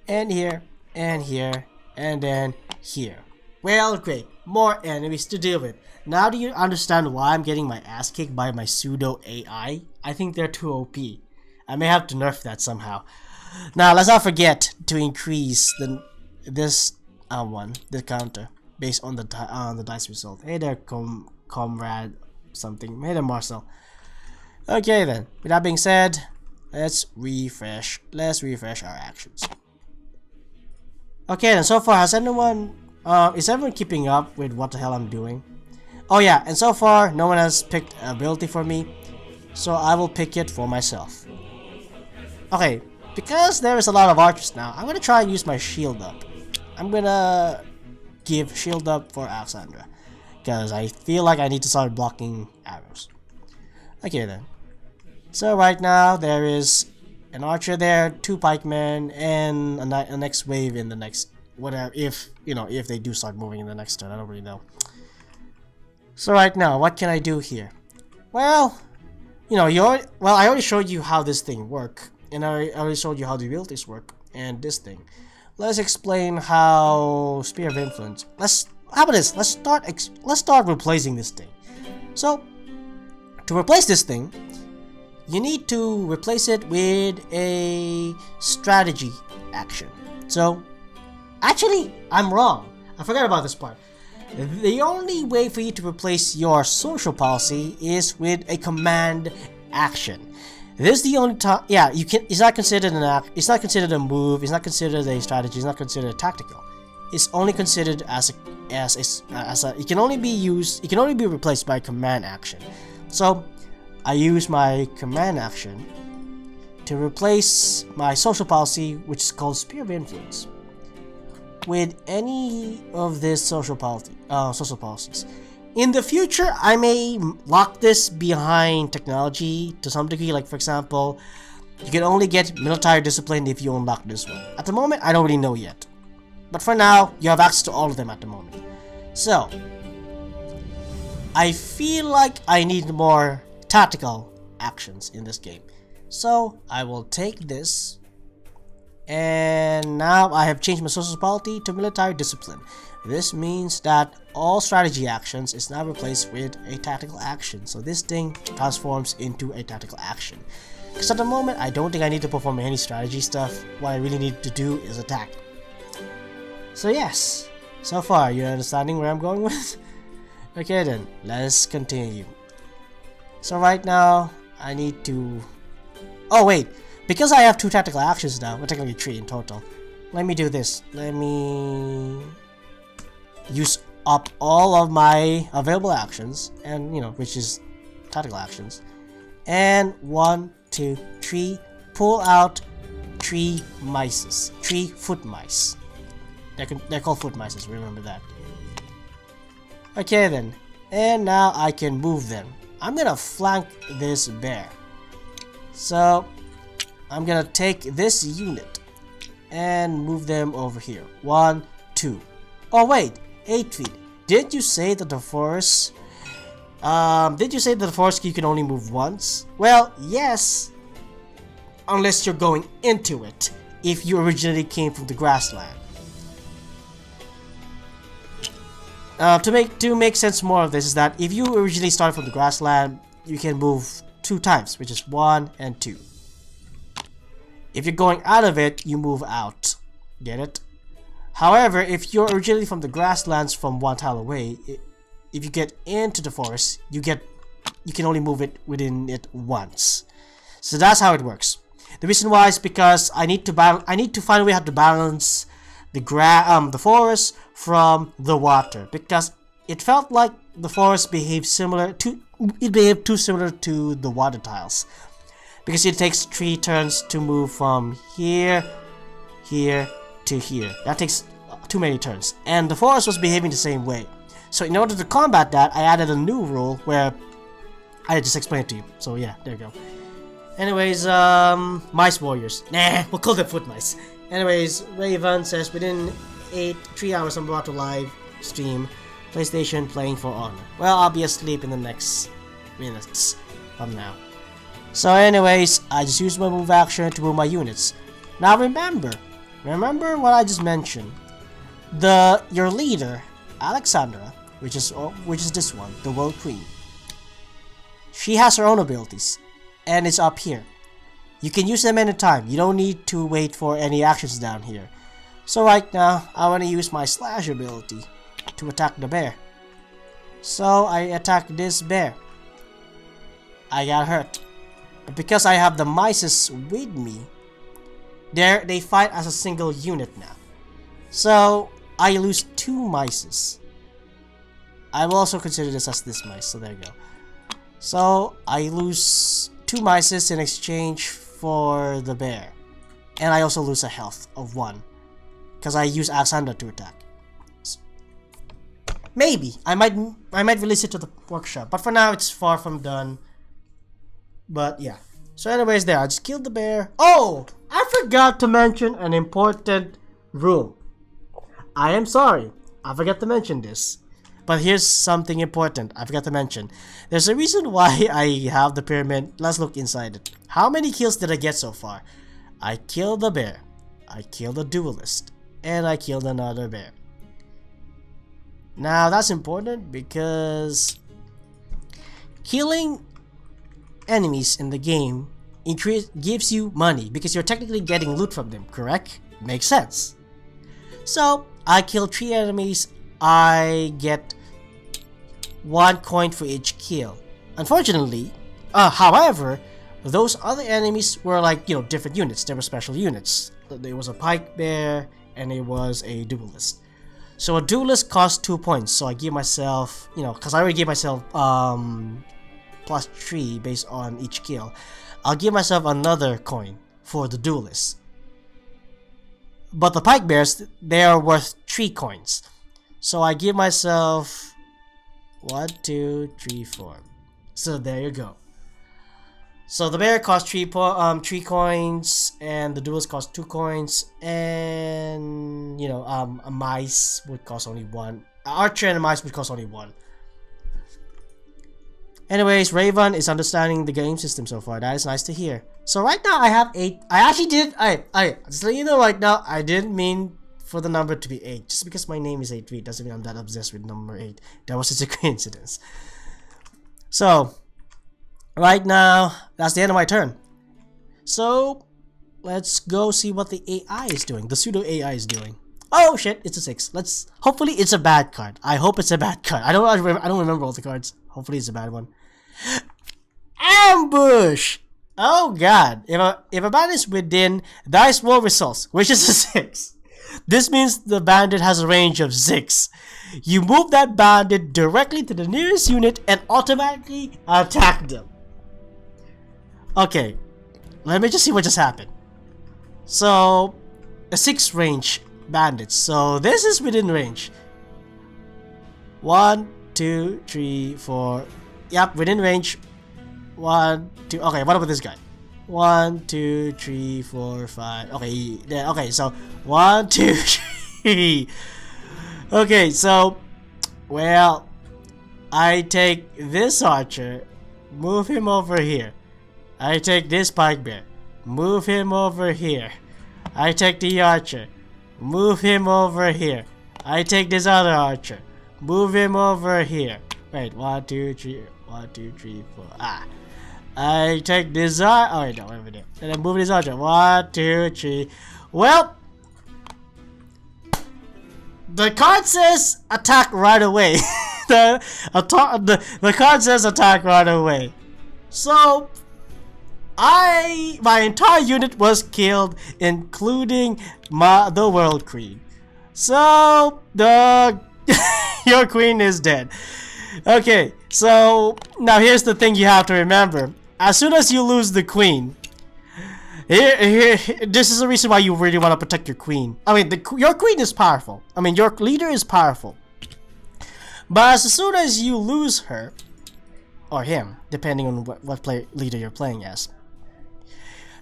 And here, and here, and then here. Well, great. More enemies to deal with. Now do you understand why I'm getting my ass kicked by my pseudo AI? I think they're too OP. I may have to nerf that somehow. Now let's not forget to increase the counter based on the dice result. Hey there, comrade something. Hey there, Marcel. Okay then. With that being said, let's refresh. Let's refresh our actions. Okay then. So far, has anyone? Is everyone keeping up with what the hell I'm doing? Oh yeah, and so far no one has picked an ability for me, so I will pick it for myself. Okay, because there is a lot of archers now, I'm gonna try and use my shield up. I'm gonna give shield up for Alexandra, because I feel like I need to start blocking arrows. Okay then. So right now there is an archer there, 2 pikemen, and a next wave in the next whatever, if they do start moving in the next turn. I don't really know. So right now, what can I do here? Well, I already showed you how this thing works, and I already showed you how the abilities work, and this thing. Let's explain how Spear of Influence. How about this? Let's start replacing this thing. So, to replace this thing, you need to replace it with a strategy action. So, actually, I'm wrong. I forgot about this part. The only way for you to replace your social policy is with a command action. This is the only time. Yeah, you can. It's not considered an act. It's not considered a move. It's not considered a strategy. It's not considered a tactical. It's only considered as a. It can only be used. It can only be replaced by a command action. So, I use my command action to replace my social policy, which is called Spear of Influence, with any of these social policies. In the future, I may lock this behind technology to some degree. Like, for example, you can only get military discipline if you unlock this one. At the moment, I don't really know yet. But for now, you have access to all of them at the moment. So, I feel like I need more tactical actions in this game. So, I will take this. And now I have changed my social policy to military discipline. This means that all strategy actions is now replaced with a tactical action. So this thing transforms into a tactical action. Because at the moment, I don't think I need to perform any strategy stuff. What I really need to do is attack. So yes, so far you're understanding where I'm going with? Okay then, let's continue. So right now, I need to... Oh wait! Because I have 2 tactical actions now, well technically 3 in total, let me do this. Let me use up all of my available actions, and which is tactical actions. And 1, 2, 3, pull out 3 mice, 3 foot mice. They're called foot mice, remember that. Okay then, and now I can move them. I'm gonna flank this bear. So I'm gonna take this unit and move them over here. 1, 2. Oh wait, 8 feet. Did you say that the forest? Did you say that the forest you can only move once? Well, yes. Unless you're going into it. If you originally came from the grassland. To make sense more of this is that if you originally started from the grassland, you can move 2 times, which is 1 and 2. If you're going out of it, you move out. Get it? However, if you're originally from the grasslands from 1 tile away, if you get into the forest, you can only move it within it once. So that's how it works. The reason why is because I need to find a way how to balance the forest from the water, because it felt like the forest behaved too similar to the water tiles. Because it takes 3 turns to move from here, here, to here. That takes too many turns. And the forest was behaving the same way. So in order to combat that, I added a new rule where I just explained it to you. So yeah, there you go. Anyways, mice warriors. Nah, we'll call them foot mice. Anyways, Raven says within 3 hours I'm about to live stream PlayStation playing For Honor. Well, I'll be asleep in the next minutes from now. So anyways, I just used my move action to move my units. Now remember what I just mentioned. Your leader, Alexandra, which is this one, the World Queen. She has her own abilities, and it's up here. You can use them anytime. You don't need to wait for any actions down here. So right now, I want to use my slash ability to attack the bear. So I attack this bear. I got hurt. But because I have the mices with me, they fight as a single unit now. So I lose 2 mices. I will also consider this as this mice, so there you go. So I lose 2 mices in exchange for the bear. And I also lose a health of 1. Because I use Alexandra to attack. Maybe I might release it to the workshop, but for now it's far from done. But yeah. So anyways, there, I just killed the bear. Oh, I forgot to mention an important rule. I am sorry, I forgot to mention this. But here's something important I forgot to mention. There's a reason why I have the pyramid. Let's look inside it. How many kills did I get so far? I killed the bear, I killed a duelist, and I killed another bear. Now that's important because killing enemies in the game gives you money because you're technically getting loot from them, correct? Makes sense. So I kill 3 enemies, I get 1 coin for each kill. Unfortunately, however, those other enemies were like, different units. They were special units. There was a pike bear and it was a duelist. So a duelist costs 2 points. So I give myself, because I already gave myself plus 3 based on each kill. I'll give myself another coin for the duelist. But the pike bears, they are worth 3 coins. So I give myself 1, 2, 3, 4. So there you go. So the bear costs 3 coins, and the duelist costs 2 coins, and a mice would cost only 1. Archer and a mice would cost only 1. Anyways, Raven is understanding the game system so far. That is nice to hear. So right now I have 8. I actually did. Just let you know right now, I didn't mean for the number to be 8. Just because my name is 8feet doesn't mean I'm that obsessed with number 8. That was just a coincidence. So right now, that's the end of my turn. So let's go see what the AI is doing. The pseudo AI is doing. Oh shit! It's a 6. Hopefully it's a bad card. I hope it's a bad card. I don't remember all the cards. Hopefully it's a bad one. Ambush! Oh god! If a bandit is within dice roll results, which is a 6. This means the bandit has a range of 6. You move that bandit directly to the nearest unit and automatically attack them. Okay, let me just see what just happened. So, a 6 range bandit. So this is within range. 1, 2, 3, 4. Yep, within range. 1, 2. Okay, what about this guy? 1, 2, 3, 4, 5. Okay, there. Okay, so 1, 2, 3. Okay, so well, I take this archer, move him over here. I take this pike bear, move him over here. I take the archer, move him over here. I take this other archer, move him over here. Wait, 1, 2, 3, 1, 2, 3, 4. I take this archer. Oh wait, no, wait a minute. And I move this archer. 1, 2, 3. Well, the card says attack right away. the card says attack right away. So my entire unit was killed, including the World Queen. So your queen is dead. Okay, so now here's the thing you have to remember. As soon as you lose the queen, this is the reason why you really want to protect your queen. I mean, your queen is powerful. I mean, your leader is powerful. But as soon as you lose her, or him, depending on what leader you're playing as,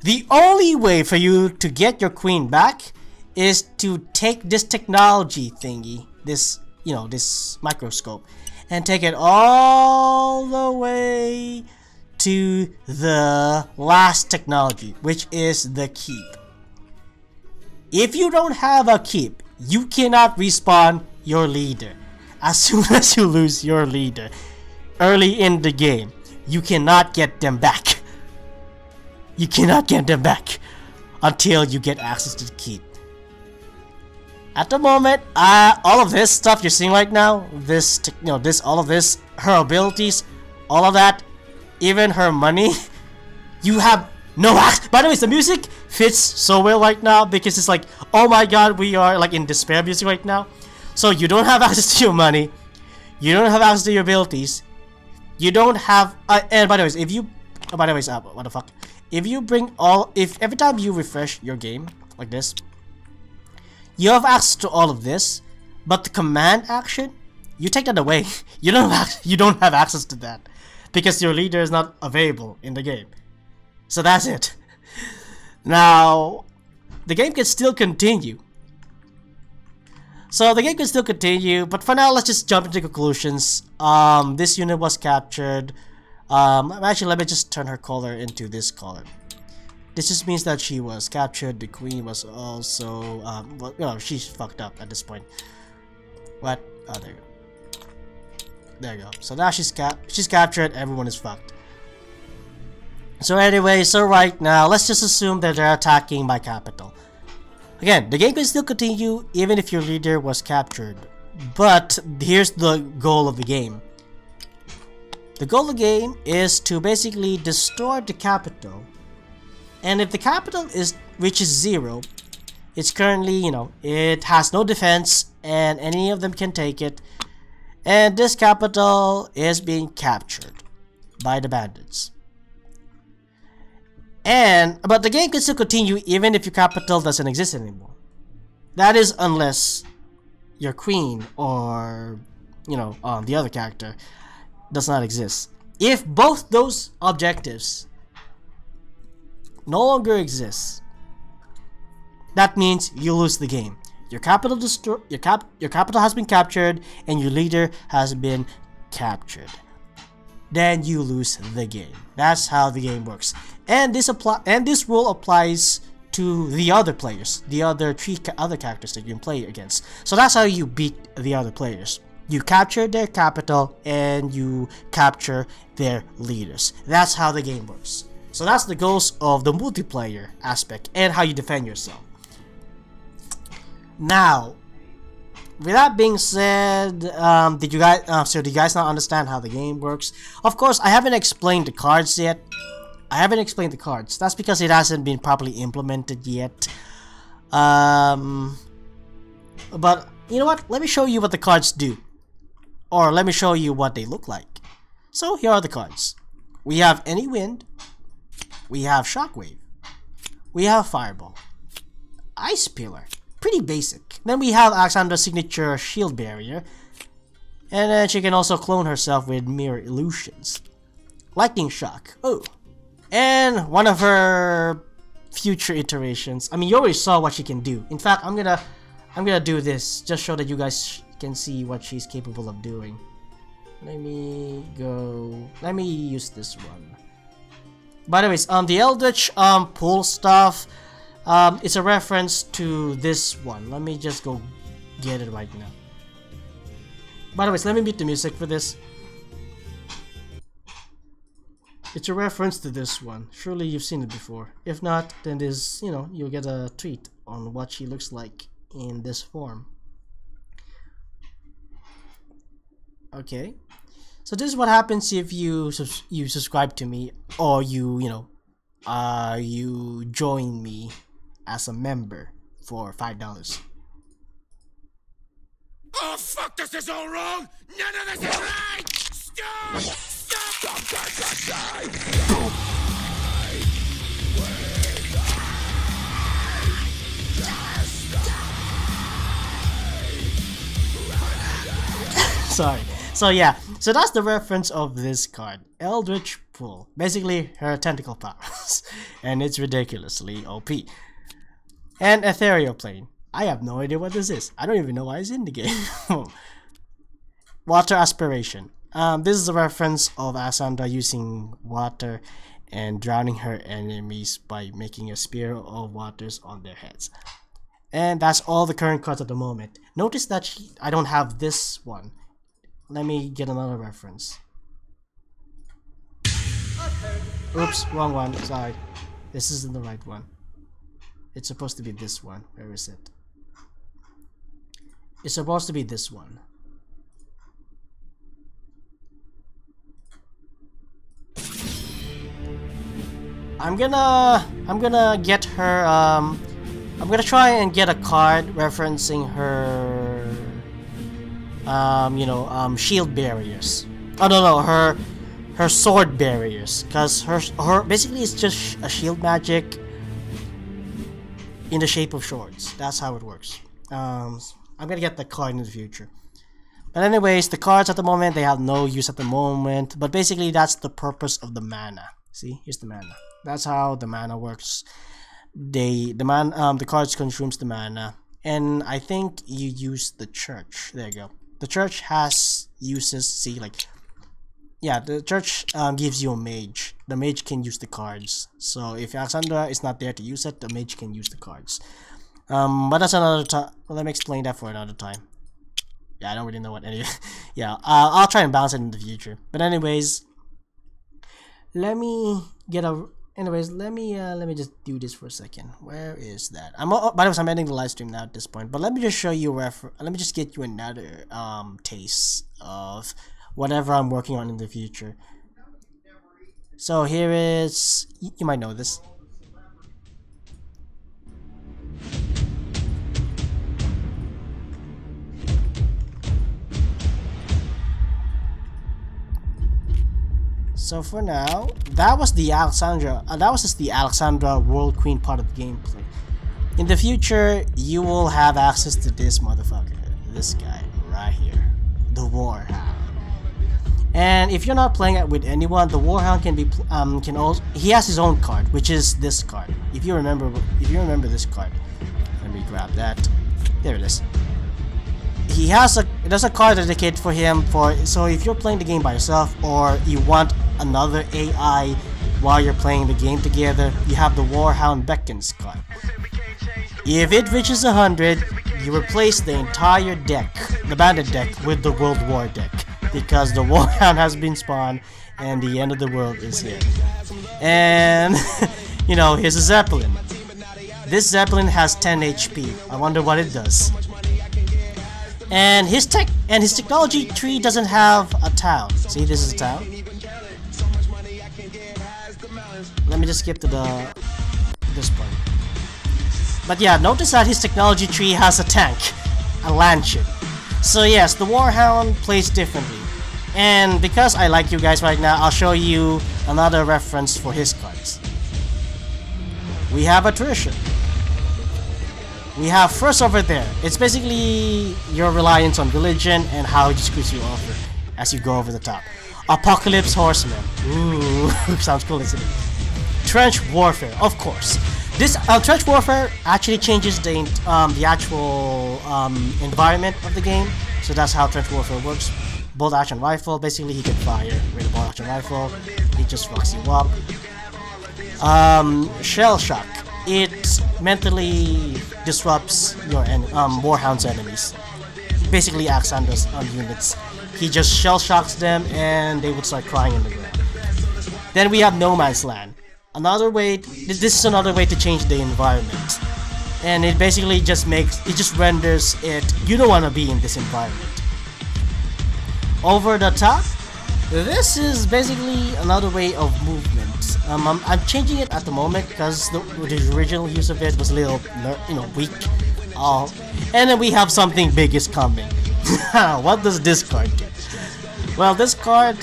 the only way for you to get your queen back is to take this technology thingy, this, you know, this microscope, and take it all the way to the last technology, which is the keep. If you don't have a keep, you cannot respawn your leader. As soon as you lose your leader early in the game, you cannot get them back. You cannot get them back until you get access to the keep. At the moment, all of this stuff you're seeing right now, all of this, her abilities, all of that, even her money, you have no access. By the way, the music fits so well right now because it's like, oh my god, we are like in despair music right now. So you don't have access to your money, you don't have access to your abilities, you don't have, and by the way, if you, what the fuck, if you bring all, if every time you refresh your game like this, you have access to all of this, but the command action, you take that away. You don't have access to that because your leader is not available in the game. So that's it. Now, the game can still continue. But for now, let's just jump into conclusions. This unit was captured. Actually, let me just turn her color into this color. This just means that she was captured. The queen was also, well, you know, she's fucked up at this point. What? Oh, there you go. There you go. So now she's captured. Everyone is fucked. So anyway, so right now, let's just assume that they're attacking my capital. Again, the game can still continue even if your leader was captured. But here's the goal of the game. The goal of the game is to basically destroy the capital. And if the capital reaches 0, it's currently, you know, it has no defense and any of them can take it. And this capital is being captured by the bandits. But the game can still continue even if your capital doesn't exist anymore. That is unless your queen or, you know, the other character does not exist. If both those objectives no longer exist, that means you lose the game. Your capital has been captured and your leader has been captured. Then you lose the game. That's how the game works. And this rule applies to the other players, the other other characters that you can play against. So that's how you beat the other players. You capture their capital and you capture their leaders. That's how the game works. So that's the goals of the multiplayer aspect and how you defend yourself. Now, with that being said, do you guys not understand how the game works? Of course, I haven't explained the cards yet. That's because it hasn't been properly implemented yet. But you know what? Let me show you what the cards do. Or let me show you what they look like. So here are the cards. We have Any Wind. We have Shockwave. We have Fireball. Ice Pillar. Pretty basic. Then we have Alexandra's signature Shield Barrier. And then she can also clone herself with Mirror Illusions. Lightning Shock. Oh. And one of her future iterations. I mean, you already saw what she can do. In fact, I'm gonna do this just so that you guys can see what she's capable of doing. Let me use this one. By the way, the Eldritch pool stuff, it's a reference to this one. Let me just go get it right now. By the way, let me mute the music for this. It's a reference to this one. Surely you've seen it before. If not, then this, you know, you'll get a treat on what she looks like in this form. Okay. So this is what happens if you subscribe to me, or you join me as a member for $5. Oh fuck, this is all wrong! None of this is right! Stop! Stop! Sorry. So yeah, so that's the reference of this card, Eldritch Pool. Basically, her tentacle powers, and it's ridiculously OP. And Ethereal Plane. I have no idea what this is. I don't even know why it's in the game. Water Aspiration. This is a reference of Alexandra using water and drowning her enemies by making a spear of waters on their heads. And that's all the current cards at the moment. Notice that I don't have this one. Let me get another reference. Oops, wrong one. Sorry. This isn't the right one. It's supposed to be this one. Where is it? It's supposed to be this one. I'm gonna get her I'm gonna try and get a card referencing her shield barriers. Oh no, her sword barriers, cause her basically it's just a shield magic in the shape of swords. That's how it works. I'm gonna get the card in the future. But anyways, the cards at the moment, they have no use at the moment, but basically that's the purpose of the mana. See, here's the mana. That's how the mana works. The cards consumes the mana, and I think you use the church. There you go. The church has uses. See, like, yeah, the church gives you a mage. The mage can use the cards. So if Alexandra is not there to use it, the mage can use the cards. But that's another time. Well, let me explain that for another time. Yeah, I don't really know what anyway. Yeah, I'll try and balance it in the future. But anyways, let me get a. Anyways, let me just do this for a second. Where is that? By the way, I'm ending the live stream now at this point. But let me just show you let me just get you another taste of whatever I'm working on in the future. So here is, you might know this. So for now, that was the Alexandra. That was just the Alexandra World Queen part of the gameplay. In the future, you will have access to this motherfucker, this guy right here, the Warhound. And if you're not playing it with anyone, the Warhound can be he has his own card, which is this card. If you remember this card, let me grab that. There it is. There's a card dedicated for him so if you're playing the game by yourself or you want another AI while you're playing the game together, you have the Warhound Beckons card. If it reaches 100, you replace the entire deck, the bandit deck, with the World War deck, because the Warhound has been spawned and the end of the world is here. And here's a Zeppelin. This Zeppelin has 10 HP. I wonder what it does. And his technology tree doesn't have a town. See, this is a town. Let me just skip to this part. But yeah, notice that his technology tree has a tank, a landship. So yes, the Warhound plays differently. And because I like you guys right now, I'll show you another reference for his cards. We have attrition. We have first over there. It's basically your reliance on religion and how it screws you over as you go over the top. Apocalypse Horseman. Ooh, sounds cool, isn't it? Trench Warfare, of course. This Trench Warfare actually changes the actual environment of the game. So that's how Trench Warfare works. Bolt action rifle. Basically, he can fire with a bolt action rifle. He just fucks you up. Shell Shock. It mentally disrupts your Warhound's enemies. Basically, Alexandra's units. He just shell shocks them and they would start crying in the ground. Then we have No Man's Land. Another way, this is another way to change the environment. And it basically just renders it, you don't want to be in this environment. Over the Top, this is basically another way of movement. I'm changing it at the moment because the original use of it was a little, weak. And then we have something big is coming. What does this card do? Well, this card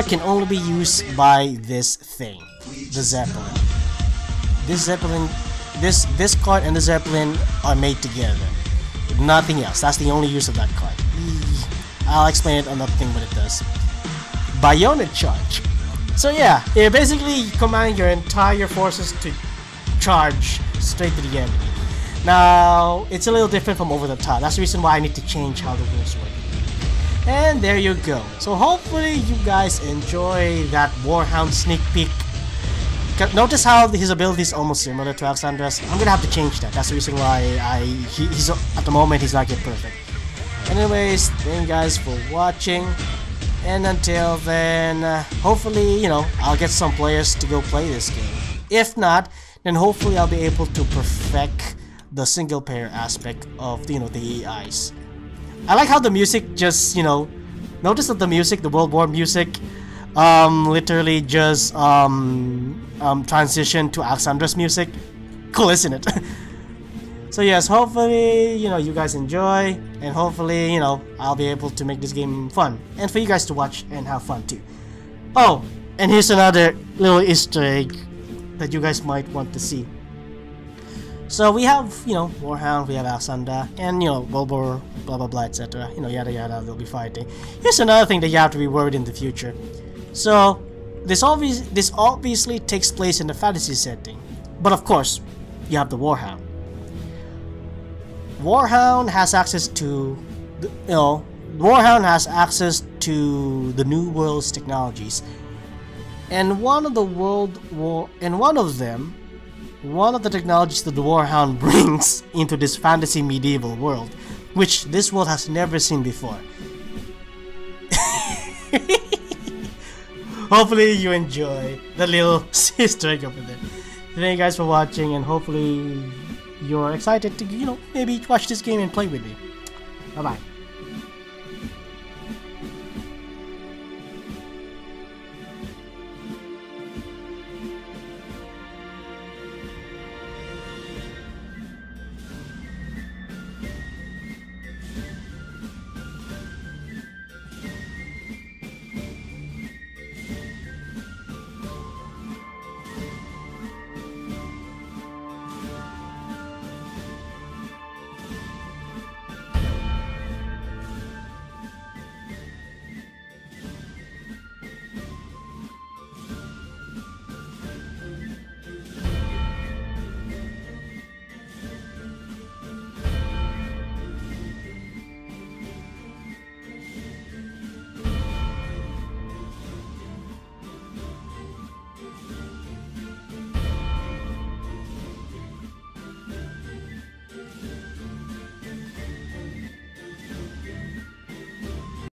can only be used by this thing, the Zeppelin. This card and the Zeppelin are made together. Nothing else. That's the only use of that card. I'll explain it on that thing what it does. Bionic charge. So yeah, it basically commands your entire forces to charge straight to the enemy. Now, it's a little different from over the top. That's the reason why I need to change how the rules work. And there you go. So hopefully you guys enjoy that Warhound sneak peek. Notice how his ability is almost similar to Alexandra's. I'm gonna have to change that. That's the reason why he's at the moment he's not yet perfect. Anyways, thank you guys for watching. And until then, hopefully, I'll get some players to go play this game. If not, then hopefully I'll be able to perfect the single player aspect of the AIs. I like how the music just, notice that the music, the World War music, literally just transition to Alexandra's music. Cool, isn't it? So yes, hopefully you guys enjoy, and hopefully I'll be able to make this game fun and for you guys to watch and have fun too. Oh, and here's another little Easter egg that you guys might want to see. So we have Warhound, we have Alexandra, and World War blah blah blah, etc. Yada yada, they'll be fighting. Here's another thing that you have to be worried in the future. So this obviously takes place in a fantasy setting, but of course you have the Warhound. Warhound has access to Warhound has access to the New World's technologies, and one of the technologies that the Warhound brings into this fantasy medieval world, which this world has never seen before. Hopefully you enjoy the little Easter egg over there. Thank you guys for watching, and hopefully you're excited to maybe watch this game and play with me. Bye bye.